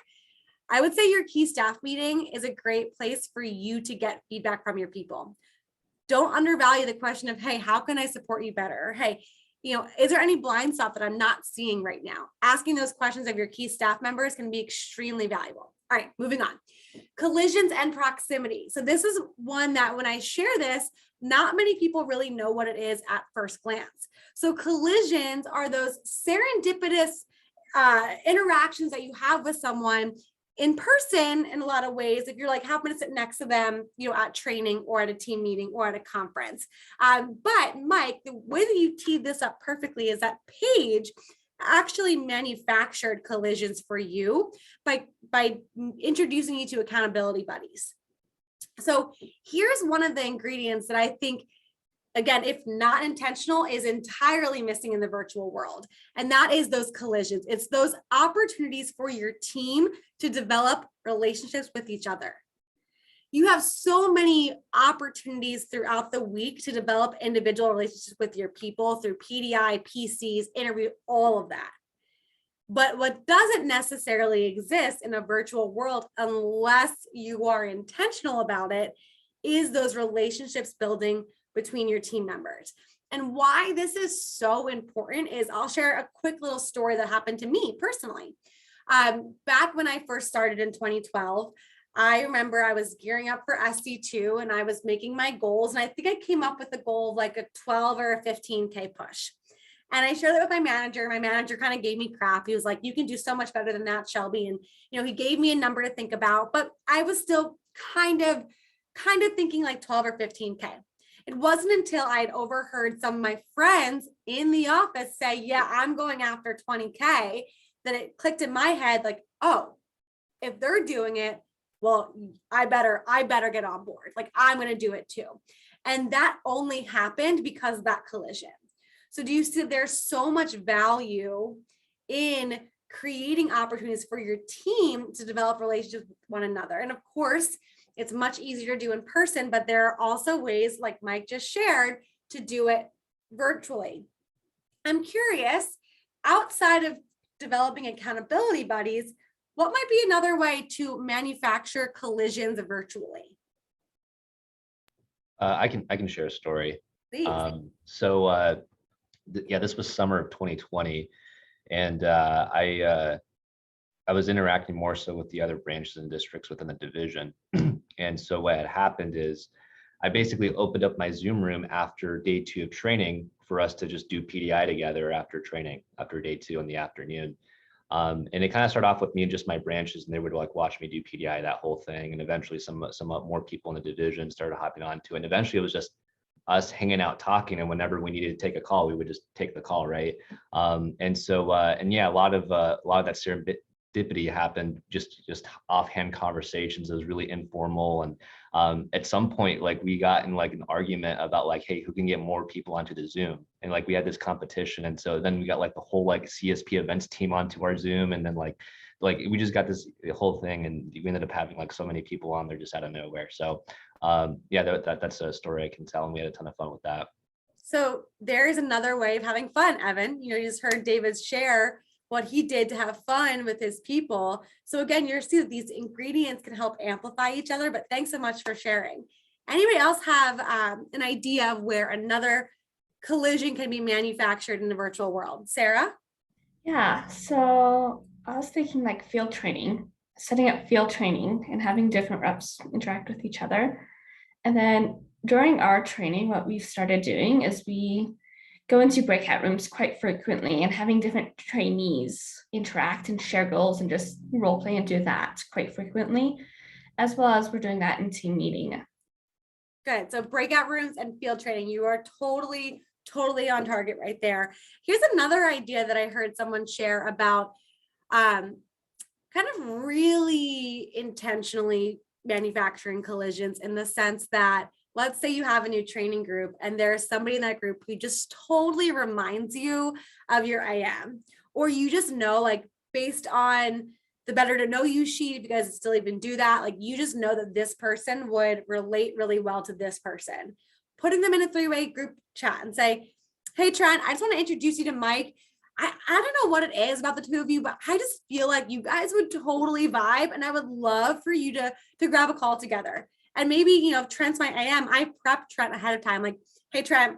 I would say your key staff meeting is a great place for you to get feedback from your people. Don't undervalue the question of, hey, how can I support you better? Or, hey, is there any blind spot that I'm not seeing right now? Asking those questions of your key staff members can be extremely valuable. All right, moving on. Collisions and proximity. So this is one that when I share this, not many people really know what it is at first glance. So collisions are those serendipitous interactions that you have with someone in person in a lot of ways. If you're like, happen to sit next to them, at training or at a team meeting or at a conference. But Mike, the way that you teed this up perfectly is that Paige actually manufactured collisions for you by introducing you to accountability buddies. So here's one of the ingredients that I think, again, if not intentional, is entirely missing in the virtual world. And that is those collisions. It's those opportunities for your team to develop relationships with each other. You have so many opportunities throughout the week to develop individual relationships with your people through PDI, PCs, interview, all of that. But what doesn't necessarily exist in a virtual world, unless you are intentional about it, is those relationships building between your team members. And why this is so important is I'll share a quick little story that happened to me personally. Back when I first started in 2012, I remember I was gearing up for SC2 and I was making my goals. And I think I came up with a goal of like a 12 or a 15K push. And I shared that with my manager. My manager kind of gave me crap. He was like, you can do so much better than that, Shelby. And, he gave me a number to think about, but I was still kind of thinking like 12 or 15K. It wasn't until I'd overheard some of my friends in the office say, yeah, I'm going after 20K, that it clicked in my head like, oh, if they're doing it, well, I better get on board. Like I'm going to do it too. And that only happened because of that collision. So do you see there's so much value in creating opportunities for your team to develop relationships with one another? And of course, it's much easier to do in person, but there are also ways, like Mike just shared, to do it virtually. I'm curious, outside of developing accountability buddies, what might be another way to manufacture collisions virtually? I can share a story. Please. This was summer of 2020, and I was interacting more so with the other branches and districts within the division. And so what had happened is I basically opened up my Zoom room after day 2 of training for us to just do PDI together after training, after day 2 in the afternoon. And it kind of started off with me and just my branches, and they would like watch me do PDI, that whole thing. And eventually some more people in the division started hopping on to it. And eventually it was just us hanging out, talking. And whenever we needed to take a call, we would just take the call. Right. A lot of that serendipity happened, just offhand conversations. It was really informal. And at some point, like we got in like an argument about like, hey, who can get more people onto the Zoom? And like we had this competition. And so then we got like the whole like CSP events team onto our Zoom. And then like we just got this whole thing, and we ended up having like so many people on there just out of nowhere. So that's a story I can tell, and we had a ton of fun with that. So there is another way of having fun, Evan. You just heard David share what he did to have fun with his people. So again, you're seeing that these ingredients can help amplify each other, but thanks so much for sharing. Anybody else have an idea of where another collision can be manufactured in the virtual world? Sarah? Yeah, so I was thinking like field training, setting up field training and having different reps interact with each other. And then during our training, what we've started doing is we go into breakout rooms quite frequently and having different trainees interact and share goals and just role play and do that quite frequently, as well as we're doing that in team meeting. Good. So breakout rooms and field training, you are totally on target right there. Here's another idea that I heard someone share about kind of really intentionally manufacturing collisions in the sense that, let's say you have a new training group and there's somebody in that group who just totally reminds you of your IM, or you just know, like based on the better to know you sheet, if you guys still even do that, like you just know that this person would relate really well to this person. Putting them in a 3-way group chat and say, hey, Trent, I just want to introduce you to Mike. I don't know what it is about the two of you, but I just feel like you guys would totally vibe. And I would love for you to grab a call together. And maybe, you know, if Trent's my IM, I prep Trent ahead of time. Like, hey, Trent,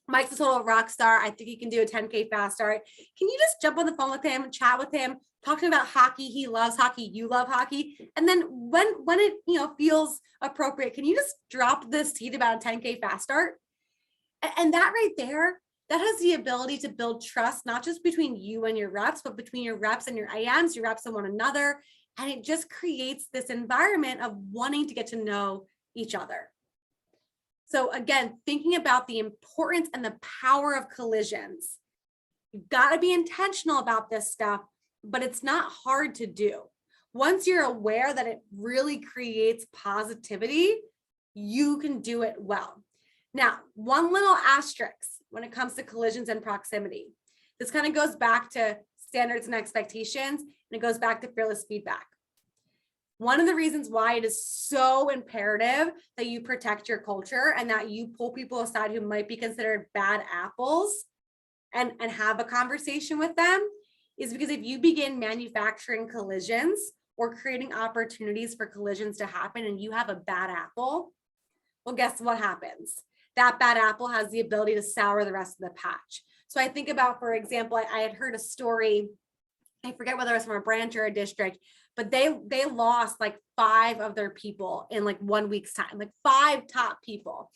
Mike's a total rock star. I think he can do a 10K fast start. Can you just jump on the phone with him, chat with him, talk to him about hockey? He loves hockey. You love hockey. And then when it, you know, feels appropriate, can you just drop this seed about a 10K fast start? And that right there, that has the ability to build trust, not just between you and your reps, but between your reps and your IMs, your reps and one another. And it just creates this environment of wanting to get to know each other. So again, thinking about the importance and the power of collisions. You've got to be intentional about this stuff, but it's not hard to do. Once you're aware that it really creates positivity, you can do it well. Now, one little asterisk when it comes to collisions and proximity. This kind of goes back to standards and expectations, and it goes back to fearless feedback. One of the reasons why it is so imperative that you protect your culture and that you pull people aside who might be considered bad apples and have a conversation with them is because if you begin manufacturing collisions or creating opportunities for collisions to happen and you have a bad apple, well, guess what happens? That bad apple has the ability to sour the rest of the patch. So I think about, for example, I had heard a story, I forget whether it was from a branch or a district, but they lost like 5 of their people in like 1 week's time, like 5 top people.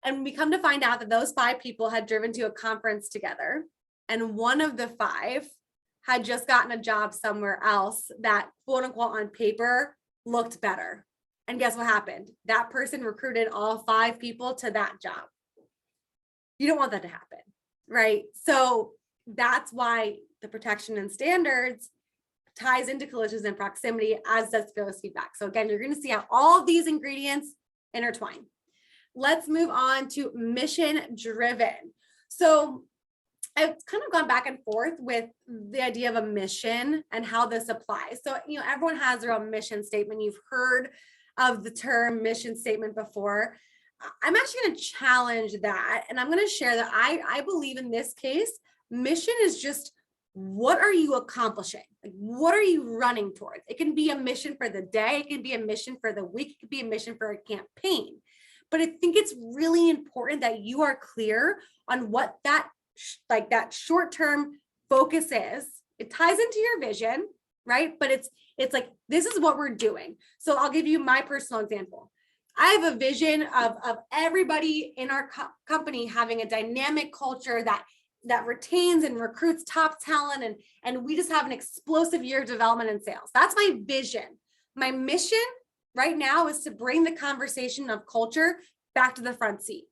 And we come to find out that those 5 people had driven to a conference together. And one of the 5 had just gotten a job somewhere else that, quote unquote, on paper looked better. And guess what happened? That person recruited all 5 people to that job. You don't want that to happen, right? So that's why the protection and standards ties into collisions and proximity, as does fearless feedback. So again, you're going to see how all of these ingredients intertwine. Let's move on to mission driven. So I've kind of gone back and forth with the idea of a mission and how this applies. So, you know, everyone has their own mission statement. You've heard of the term mission statement before. I'm actually going to challenge that. And I'm going to share that I believe in this case, mission is just, what are you accomplishing? Like, what are you running towards? It can be a mission for the day. It can be a mission for the week. It could be a mission for a campaign. But I think it's really important that you are clear on what that short-term focus is. It ties into your vision, right? But it's like, this is what we're doing. So I'll give you my personal example. I have a vision of everybody in our company having a dynamic culture that retains and recruits top talent, and we just have an explosive year of development and sales. That's my vision. My mission right now is to bring the conversation of culture back to the front seat.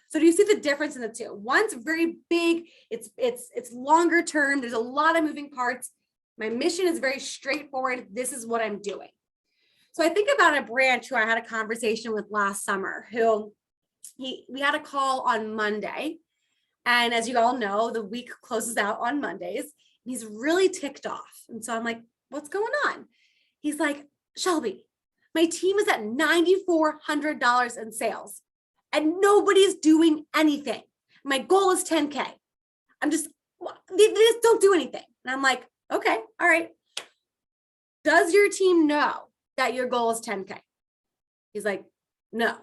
So do you see the difference in the two? One's very big, it's longer term, there's a lot of moving parts. My mission is very straightforward. This is what I'm doing. So I think about a branch who I had a conversation with last summer, who we had a call on Monday. And as you all know, the week closes out on Mondays. And he's really ticked off. And so I'm like, what's going on? He's like, Shelby, my team is at $9,400 in sales and nobody's doing anything. My goal is 10K. They just don't do anything. And I'm like, okay, all right. Does your team know that your goal is 10K? He's like, no.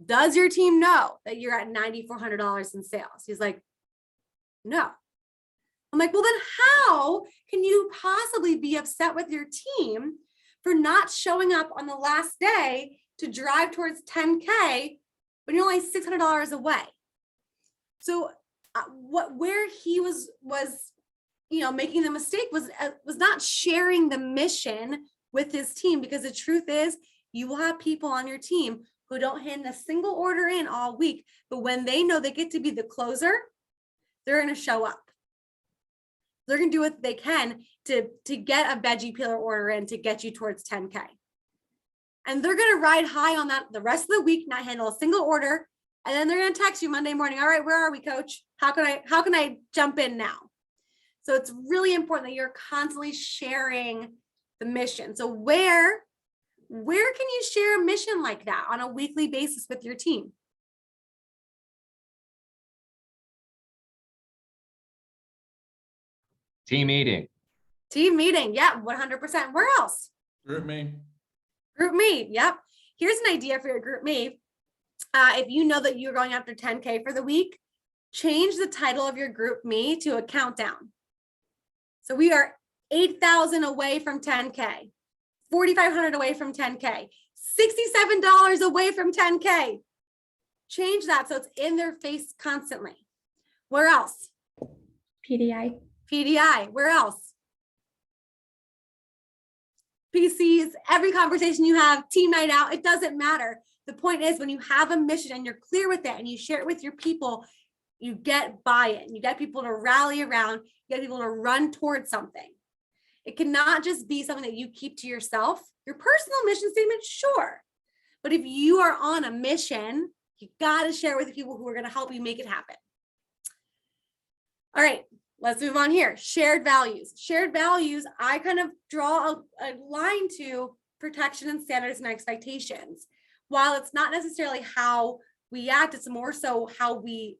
Does your team know that you're at $9,400 in sales? He's like, no. I'm like, well, then how can you possibly be upset with your team for not showing up on the last day to drive towards 10K when you're only $600 away? So where he was making the mistake was not sharing the mission with his team, because the truth is you will have people on your team who don't hand a single order in all week, but when they know they get to be the closer, they're going to show up. They're going to do what they can to get a veggie peeler order in to get you towards 10K. And they're going to ride high on that the rest of the week, not handle a single order. And then they're going to text you Monday morning. All right, where are we, coach? How can I jump in now? So it's really important that you're constantly sharing the mission. So where can you share a mission like that on a weekly basis with your team? Team meeting. Team meeting. Yeah, 100%. Where else? Group me. Group me. Yep. Here's an idea for your group me. If you know that you're going after 10K for the week, change the title of your group me to a countdown. So we are 8,000 away from 10K, 4,500 away from 10K, $67 away from 10K. Change that so it's in their face constantly. Where else? PDI. PDI. Where else? PCs, every conversation you have, team night out, it doesn't matter. The point is when you have a mission and you're clear with it and you share it with your people, you get buy-in, you get people to rally around, you get people to run towards something. It cannot just be something that you keep to yourself. Your personal mission statement, sure. But if you are on a mission, you got to share with the people who are going to help you make it happen. All right, let's move on here. Shared values. Shared values, I kind of draw a line to protection and standards and expectations. While it's not necessarily how we act, it's more so what we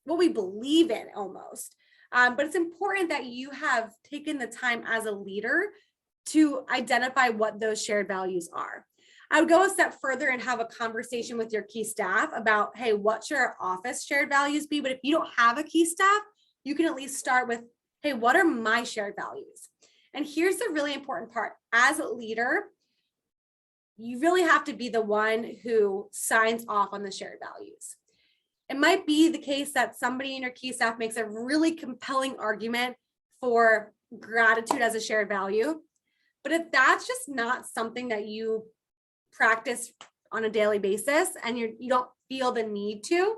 believe in almost. But it's important that you have taken the time as a leader to identify what those shared values are. I would go a step further and have a conversation with your key staff about, hey, what should our office shared values be? But if you don't have a key staff, you can at least start with, hey, what are my shared values? And here's the really important part. As a leader, you really have to be the one who signs off on the shared values. It might be the case that somebody in your key staff makes a really compelling argument for gratitude as a shared value. But if that's just not something that you practice on a daily basis and you don't feel the need to,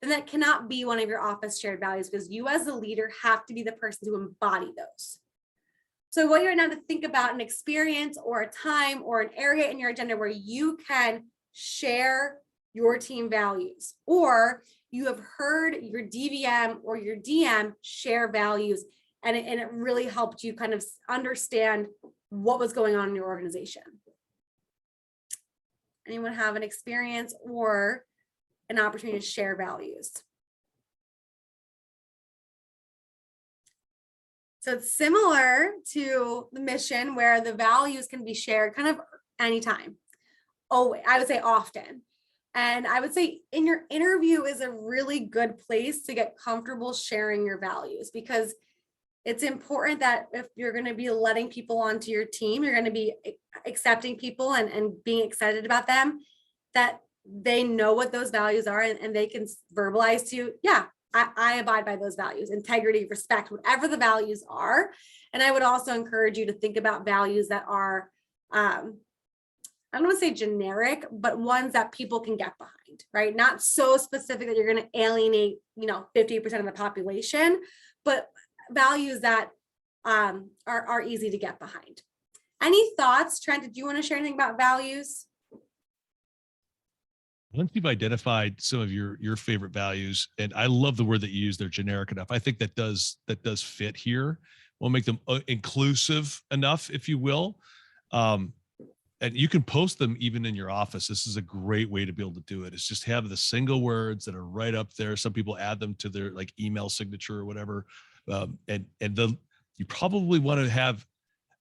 then that cannot be one of your office shared values, because you as a leader have to be the person to embody those. So what you're now to think about an experience or a time or an area in your agenda where you can share your team values, or you have heard your DVM or your DM share values, and it really helped you kind of understand what was going on in your organization. Anyone have an experience or an opportunity to share values? So it's similar to the mission where the values can be shared kind of anytime. Oh, I would say often. And I would say in your interview is a really good place to get comfortable sharing your values, because it's important that if you're going to be letting people onto your team, you're going to be accepting people and being excited about them, that they know what those values are and they can verbalize to you, yeah, I abide by those values: integrity, respect, whatever the values are. And I would also encourage you to think about values that are, I don't want to say generic, but ones that people can get behind, right? Not so specific that you're going to alienate, 50% of the population, but values that are easy to get behind. Any thoughts, Trent? Did you want to share anything about values? Once you've identified some of your favorite values, and I love the word that you use, they're generic enough. I think that does fit here. We'll make them inclusive enough, if you will. And you can post them even in your office. This is a great way to be able to do it. It's just have the single words that are right up there. Some people add them to their like email signature or whatever. You probably want to have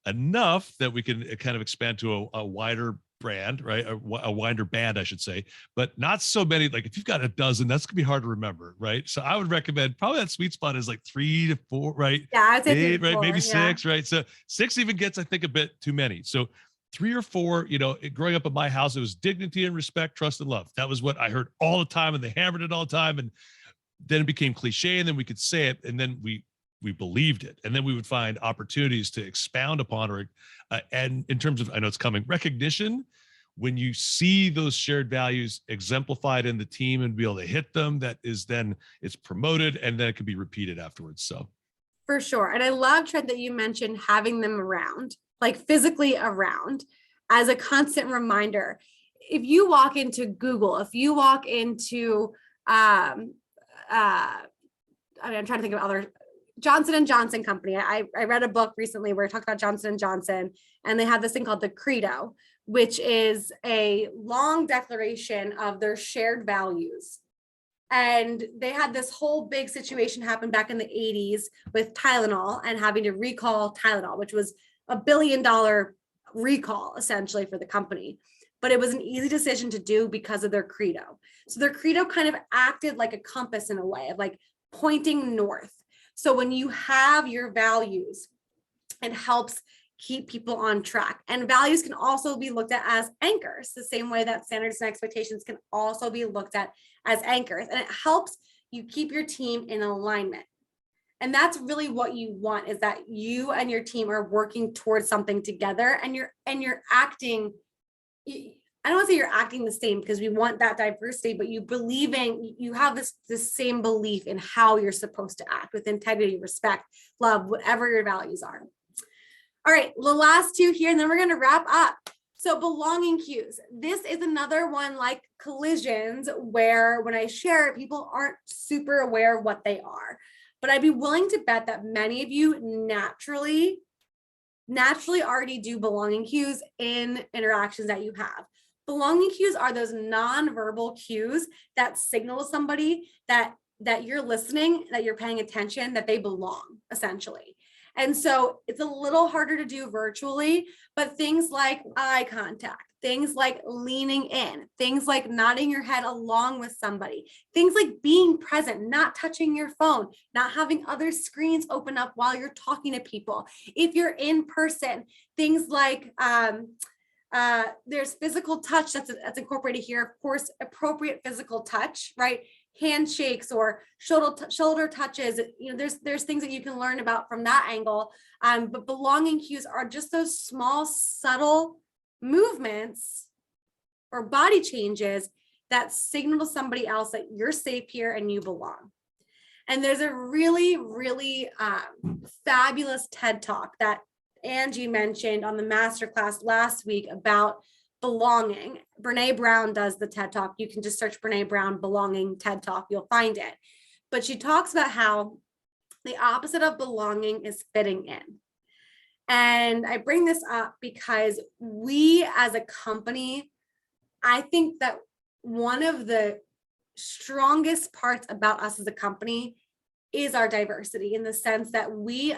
enough that we can kind of expand to a wider brand, right? A wider band, I should say, but not so many. Like if you've got a dozen, that's gonna be hard to remember, right? So I would recommend probably that sweet spot is like 3 to 4, right? Yeah, I'd say 3 8, to 4, right? Maybe yeah. 6, right? So 6 even gets, I think, a bit too many. So 3 or 4, growing up in my house, it was dignity and respect, trust and love. That was what I heard all the time, and they hammered it all the time. And then it became cliche, and then we could say it, and then we believed it, and then we would find opportunities to expound upon or and in terms of, I know it's coming, recognition. When you see those shared values exemplified in the team and be able to hit them, that is then it's promoted, and then it can be repeated afterwards. So For sure. And I love, Trent, that you mentioned having them around, like physically around, as a constant reminder. If you walk into Google, if you walk into, I'm trying to think of other, Johnson & Johnson company. I read a book recently where it talked about Johnson & Johnson, and they have this thing called the Credo, which is a long declaration of their shared values. And they had this whole big situation happen back in the 80s with Tylenol and having to recall Tylenol, which was $1 billion recall essentially for the company. But it was an easy decision to do because of their credo. So their credo kind of acted like a compass in a way of like pointing north. So when you have your values, it helps keep people on track. And values can also be looked at as anchors, the same way that standards and expectations can also be looked at as anchors. And it helps you keep your team in alignment. And that's really what you want, is that you and your team are working towards something together, and you're acting, I don't want to say you're acting the same, because we want that diversity, but you have this same belief in how you're supposed to act with integrity, respect, love, whatever your values are. All right, the last two here, and then we're going to wrap up. So belonging cues. This is another one like collisions, where when I share it, people aren't super aware of what they are. But I'd be willing to bet that many of you naturally already do belonging cues in interactions that you have. Belonging cues are those nonverbal cues that signal to somebody that you're listening, that you're paying attention, that they belong, essentially. And so it's a little harder to do virtually, but things like eye contact, things like leaning in, things like nodding your head along with somebody, things like being present, not touching your phone, not having other screens open up while you're talking to people. If you're in person, things like there's physical touch that's incorporated here. Of course, appropriate physical touch, right? Handshakes or shoulder touches. You know, there's things that you can learn about from that angle. But belonging cues are just those small, subtle movements or body changes that signal to somebody else that you're safe here and you belong. And there's a really, really fabulous TED Talk that Angie mentioned on the Masterclass last week about belonging. Brene Brown does the TED Talk. You can just search Brene Brown belonging TED Talk, you'll find it. But she talks about how the opposite of belonging is fitting in. And I bring this up because we as a company, I think that one of the strongest parts about us as a company is our diversity, in the sense that we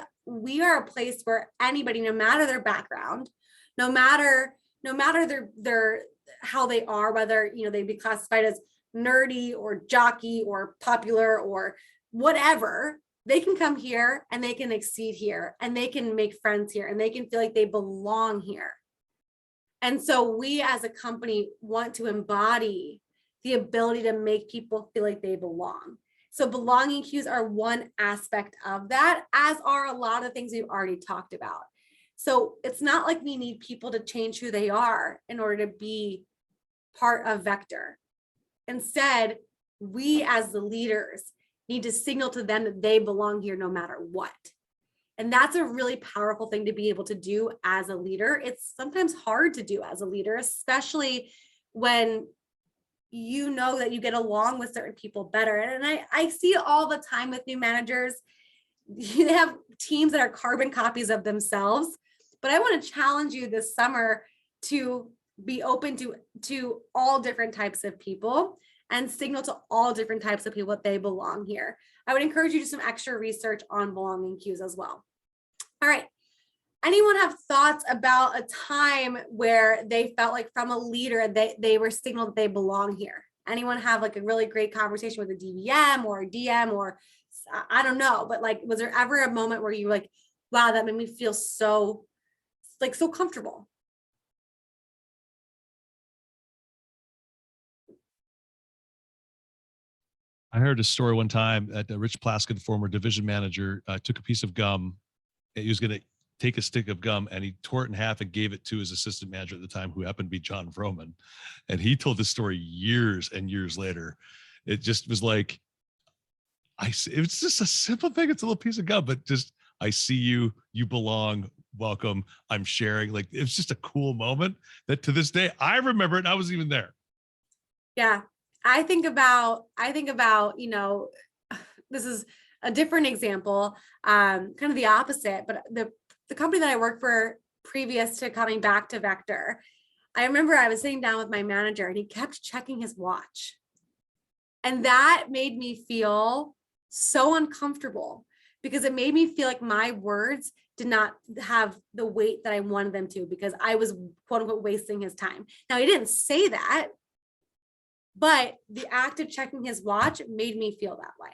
are a place where anybody, no matter their background, no matter their how they are, whether they be classified as nerdy or jockey or popular or whatever, they can come here and they can exceed here and they can make friends here and they can feel like they belong here. And so we as a company want to embody the ability to make people feel like they belong. So belonging cues are one aspect of that, as are a lot of things we've already talked about. So it's not like we need people to change who they are in order to be part of Vector. Instead, we as the leaders need to signal to them that they belong here no matter what. And that's a really powerful thing to be able to do as a leader. It's sometimes hard to do as a leader, especially when you know that you get along with certain people better. And I see it all the time with new managers. They have teams that are carbon copies of themselves. But I want to challenge you this summer to be open to all different types of people and signal to all different types of people that they belong here. I would encourage you to do some extra research on belonging cues as well. All right. Anyone have thoughts about a time where they felt like from a leader, they were signaled that they belong here? Anyone have like a really great conversation with a DVM or a DM, or I don't know, but like, was there ever a moment where you were like, wow, that made me feel so comfortable? I heard a story one time that Rich Plaskett, former division manager, took a piece of gum. He was going to take a stick of gum and he tore it in half and gave it to his assistant manager at the time, who happened to be John Vroman. And he told this story years and years later. It just was like, it was just a simple thing. It's a little piece of gum, but just I see you, you belong, welcome, I'm sharing. Like, it's just a cool moment that to this day, I remember it and I was even there. Yeah. I think about, this is a different example, kind of the opposite, but the company that I worked for previous to coming back to Vector, I remember I was sitting down with my manager and he kept checking his watch. And that made me feel so uncomfortable because it made me feel like my words did not have the weight that I wanted them to, because I was quote unquote wasting his time. Now, he didn't say that, but the act of checking his watch made me feel that way.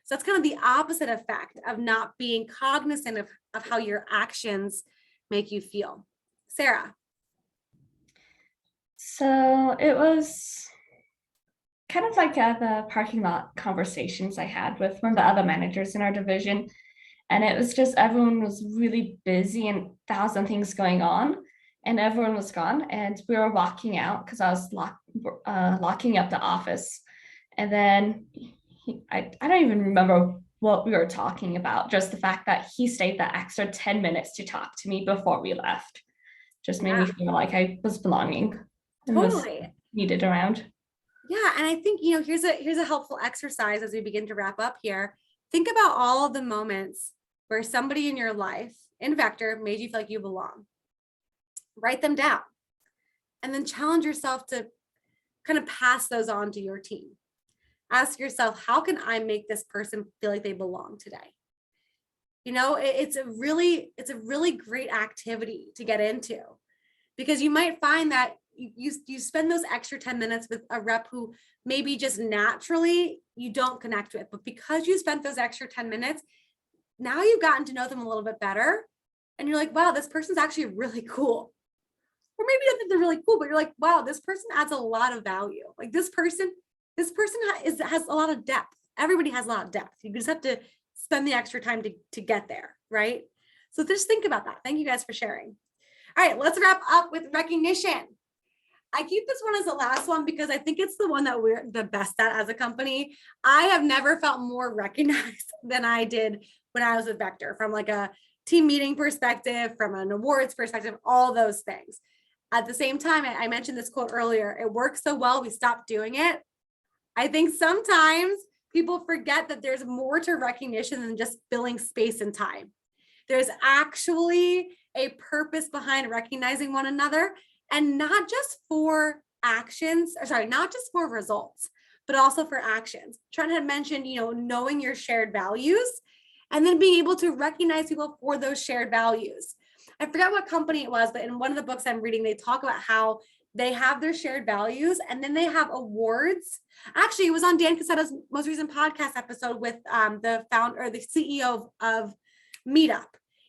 So that's kind of the opposite effect of not being cognizant of how your actions make you feel. Sarah. So it was kind of like the parking lot conversations I had with one of the other managers in our division. And it was just everyone was really busy and 1,000 things going on, and everyone was gone. And we were walking out because I was locking up the office. And then I don't even remember what we were talking about, just the fact that he stayed that extra 10 minutes to talk to me before we left. Just made me feel like I was belonging and was needed around. Yeah, and I think, here's a helpful exercise as we begin to wrap up here. Think about all of the moments where somebody in your life in Vector made you feel like you belong. Write them down and then challenge yourself to kind of pass those on to your team. Ask yourself, how can I make this person feel like they belong today? It's a really great activity to get into, because you might find that you spend those extra 10 minutes with a rep who maybe just naturally you don't connect with, but because you spent those extra 10 minutes, now you've gotten to know them a little bit better. And you're like, wow, this person's actually really cool. Or maybe you don't think they're really cool, but you're like, wow, this person adds a lot of value. Like this person has a lot of depth. Everybody has a lot of depth. You just have to spend the extra time to get there, right? So just think about that. Thank you guys for sharing. All right, let's wrap up with recognition. I keep this one as the last one because I think it's the one that we're the best at as a company. I have never felt more recognized than I did when I was with Vector, from like a team meeting perspective, from an awards perspective, all those things. At the same time, I mentioned this quote earlier, it works so well, we stopped doing it. I think sometimes people forget that there's more to recognition than just filling space and time. There's actually a purpose behind recognizing one another, and not just for not just for results, but also for actions. Trent had mentioned, knowing your shared values and then being able to recognize people for those shared values. I forgot what company it was, but in one of the books I'm reading, they talk about how they have their shared values and then they have awards. Actually, it was on Dan Cassetto's most recent podcast episode with the founder or the CEO of Meetup.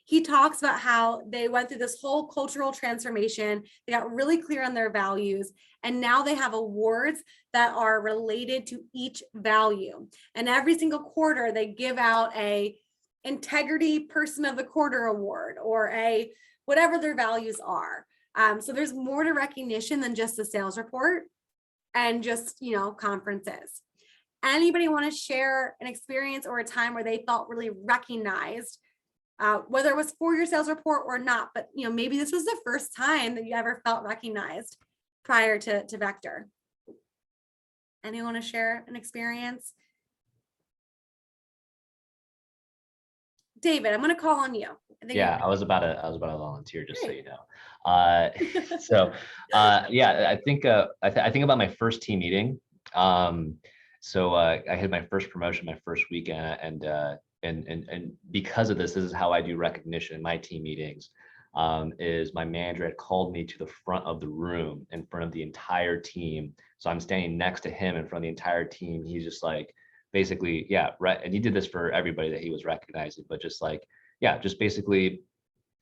He talks about how they went through this whole cultural transformation. They got really clear on their values. And now they have awards that are related to each value. And every single quarter, they give out a integrity person of the quarter award or a whatever their values are. So there's more to recognition than just the sales report and just, conferences. Anybody want to share an experience or a time where they felt really recognized, whether it was for your sales report or not, but maybe this was the first time that you ever felt recognized prior to Vector? Anyone want to share an experience? David, I'm going to call on you. I was about to volunteer, just so you know. I think about my first team meeting. So I had my first promotion my first weekend, and because of this is how I do recognition in my team meetings. Is my manager had called me to the front of the room in front of the entire team. So I'm standing next to him in front of the entire team. He's just like, basically, right. And he did this for everybody that he was recognizing, but just like, basically,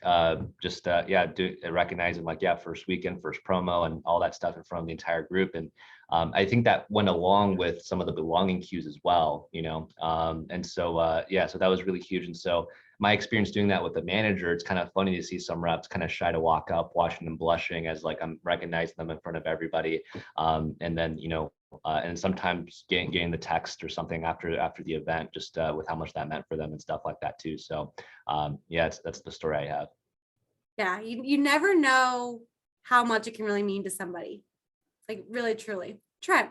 recognize him, like, first weekend, first promo, and all that stuff in front of the entire group. And I think that went along with some of the belonging cues as well, and so so that was really huge. And so my experience doing that with the manager, it's kind of funny to see some reps kind of shy to walk up, watching them blushing as like I'm recognizing them in front of everybody. And then, and sometimes getting the text or something after the event, just with how much that meant for them and stuff like that too. So yeah, that's the story I have. Yeah, you never know how much it can really mean to somebody. Like really, truly. Trent.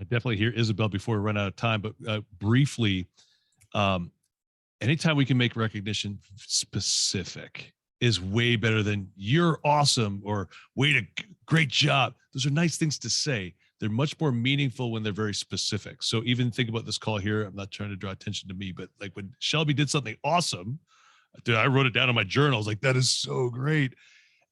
I definitely hear Isabel before we run out of time, but briefly, anytime we can make recognition specific is way better than "you're awesome" or "way to great job." Those are nice things to say. They're much more meaningful when they're very specific. So even think about this call here. I'm not trying to draw attention to me, but like when Shelby did something awesome, dude, I wrote it down in my journal. I was like, that is so great.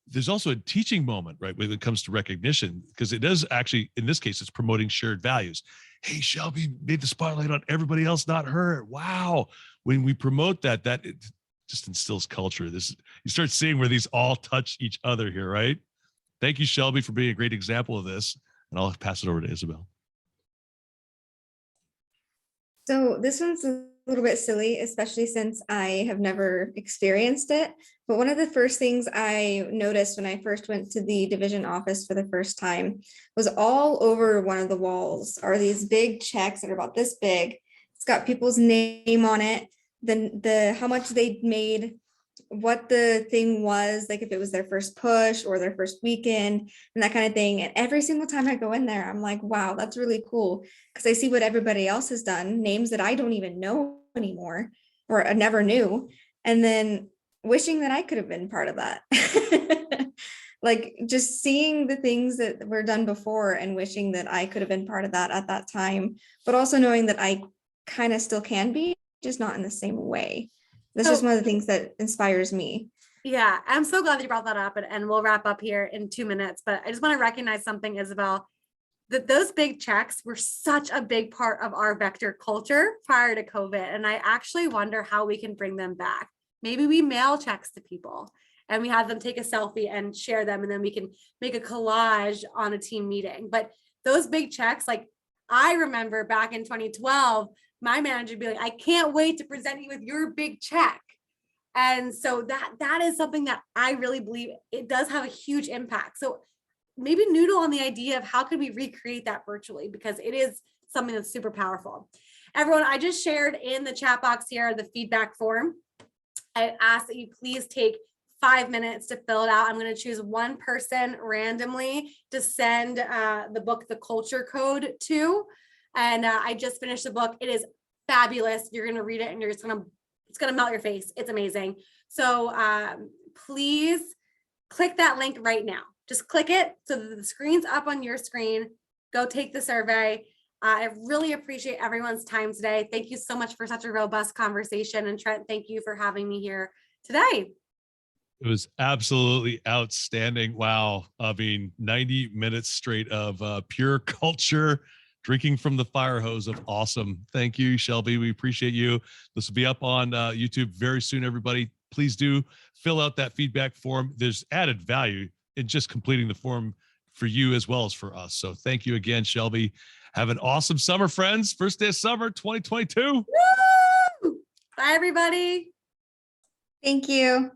There's also a teaching moment, right, when it comes to recognition, because it does actually, in this case, it's promoting shared values. Hey, Shelby made the spotlight on everybody else, not her. Wow. When we promote that, it just instills culture. You start seeing where these all touch each other here, right? Thank you, Shelby, for being a great example of this. And I'll pass it over to Isabel. So this one's a little bit silly, especially since I have never experienced it. But one of the first things I noticed when I first went to the division office for the first time was all over one of the walls are these big checks that are about this big. It's got people's name on it, then how much they made, what the thing was, like if it was their first push or their first weekend and that kind of thing. And every single time I go in there, I'm like, wow, that's really cool. Because I see what everybody else has done, names that I don't even know anymore or I never knew. And then wishing that I could have been part of that. Like just seeing the things that were done before and wishing that I could have been part of that at that time, but also knowing that I kind of still can be, just not in the same way. That's just one of the things that inspires me. Yeah, I'm so glad that you brought that up, and we'll wrap up here in 2 minutes. But I just want to recognize something, Isabel, that those big checks were such a big part of our Vector culture prior to COVID. And I actually wonder how we can bring them back. Maybe we mail checks to people and we have them take a selfie and share them, and then we can make a collage on a team meeting. But those big checks, like I remember back in 2012, my manager would be like, I can't wait to present you with your big check. And so that is something that I really believe it does have a huge impact. So maybe noodle on the idea of how could we recreate that virtually, because it is something that's super powerful. Everyone, I just shared in the chat box here the feedback form. I ask that you please take 5 minutes to fill it out. I'm going to choose one person randomly to send the book, The Culture Code, to. And I just finished the book. It is fabulous. You're going to read it and it's going to melt your face. It's amazing. So please click that link right now. Just click it so that the screen's up on your screen. Go take the survey. I really appreciate everyone's time today. Thank you so much for such a robust conversation. And Trent, thank you for having me here today. It was absolutely outstanding. Wow. I mean, 90 minutes straight of pure culture, drinking from the fire hose of awesome. Thank you, Shelby. We appreciate you. This will be up on YouTube very soon, everybody. Please do fill out that feedback form. There's added value in just completing the form for you as well as for us. So thank you again, Shelby. Have an awesome summer, friends. First day of summer 2022. Woo! Bye, everybody. Thank you.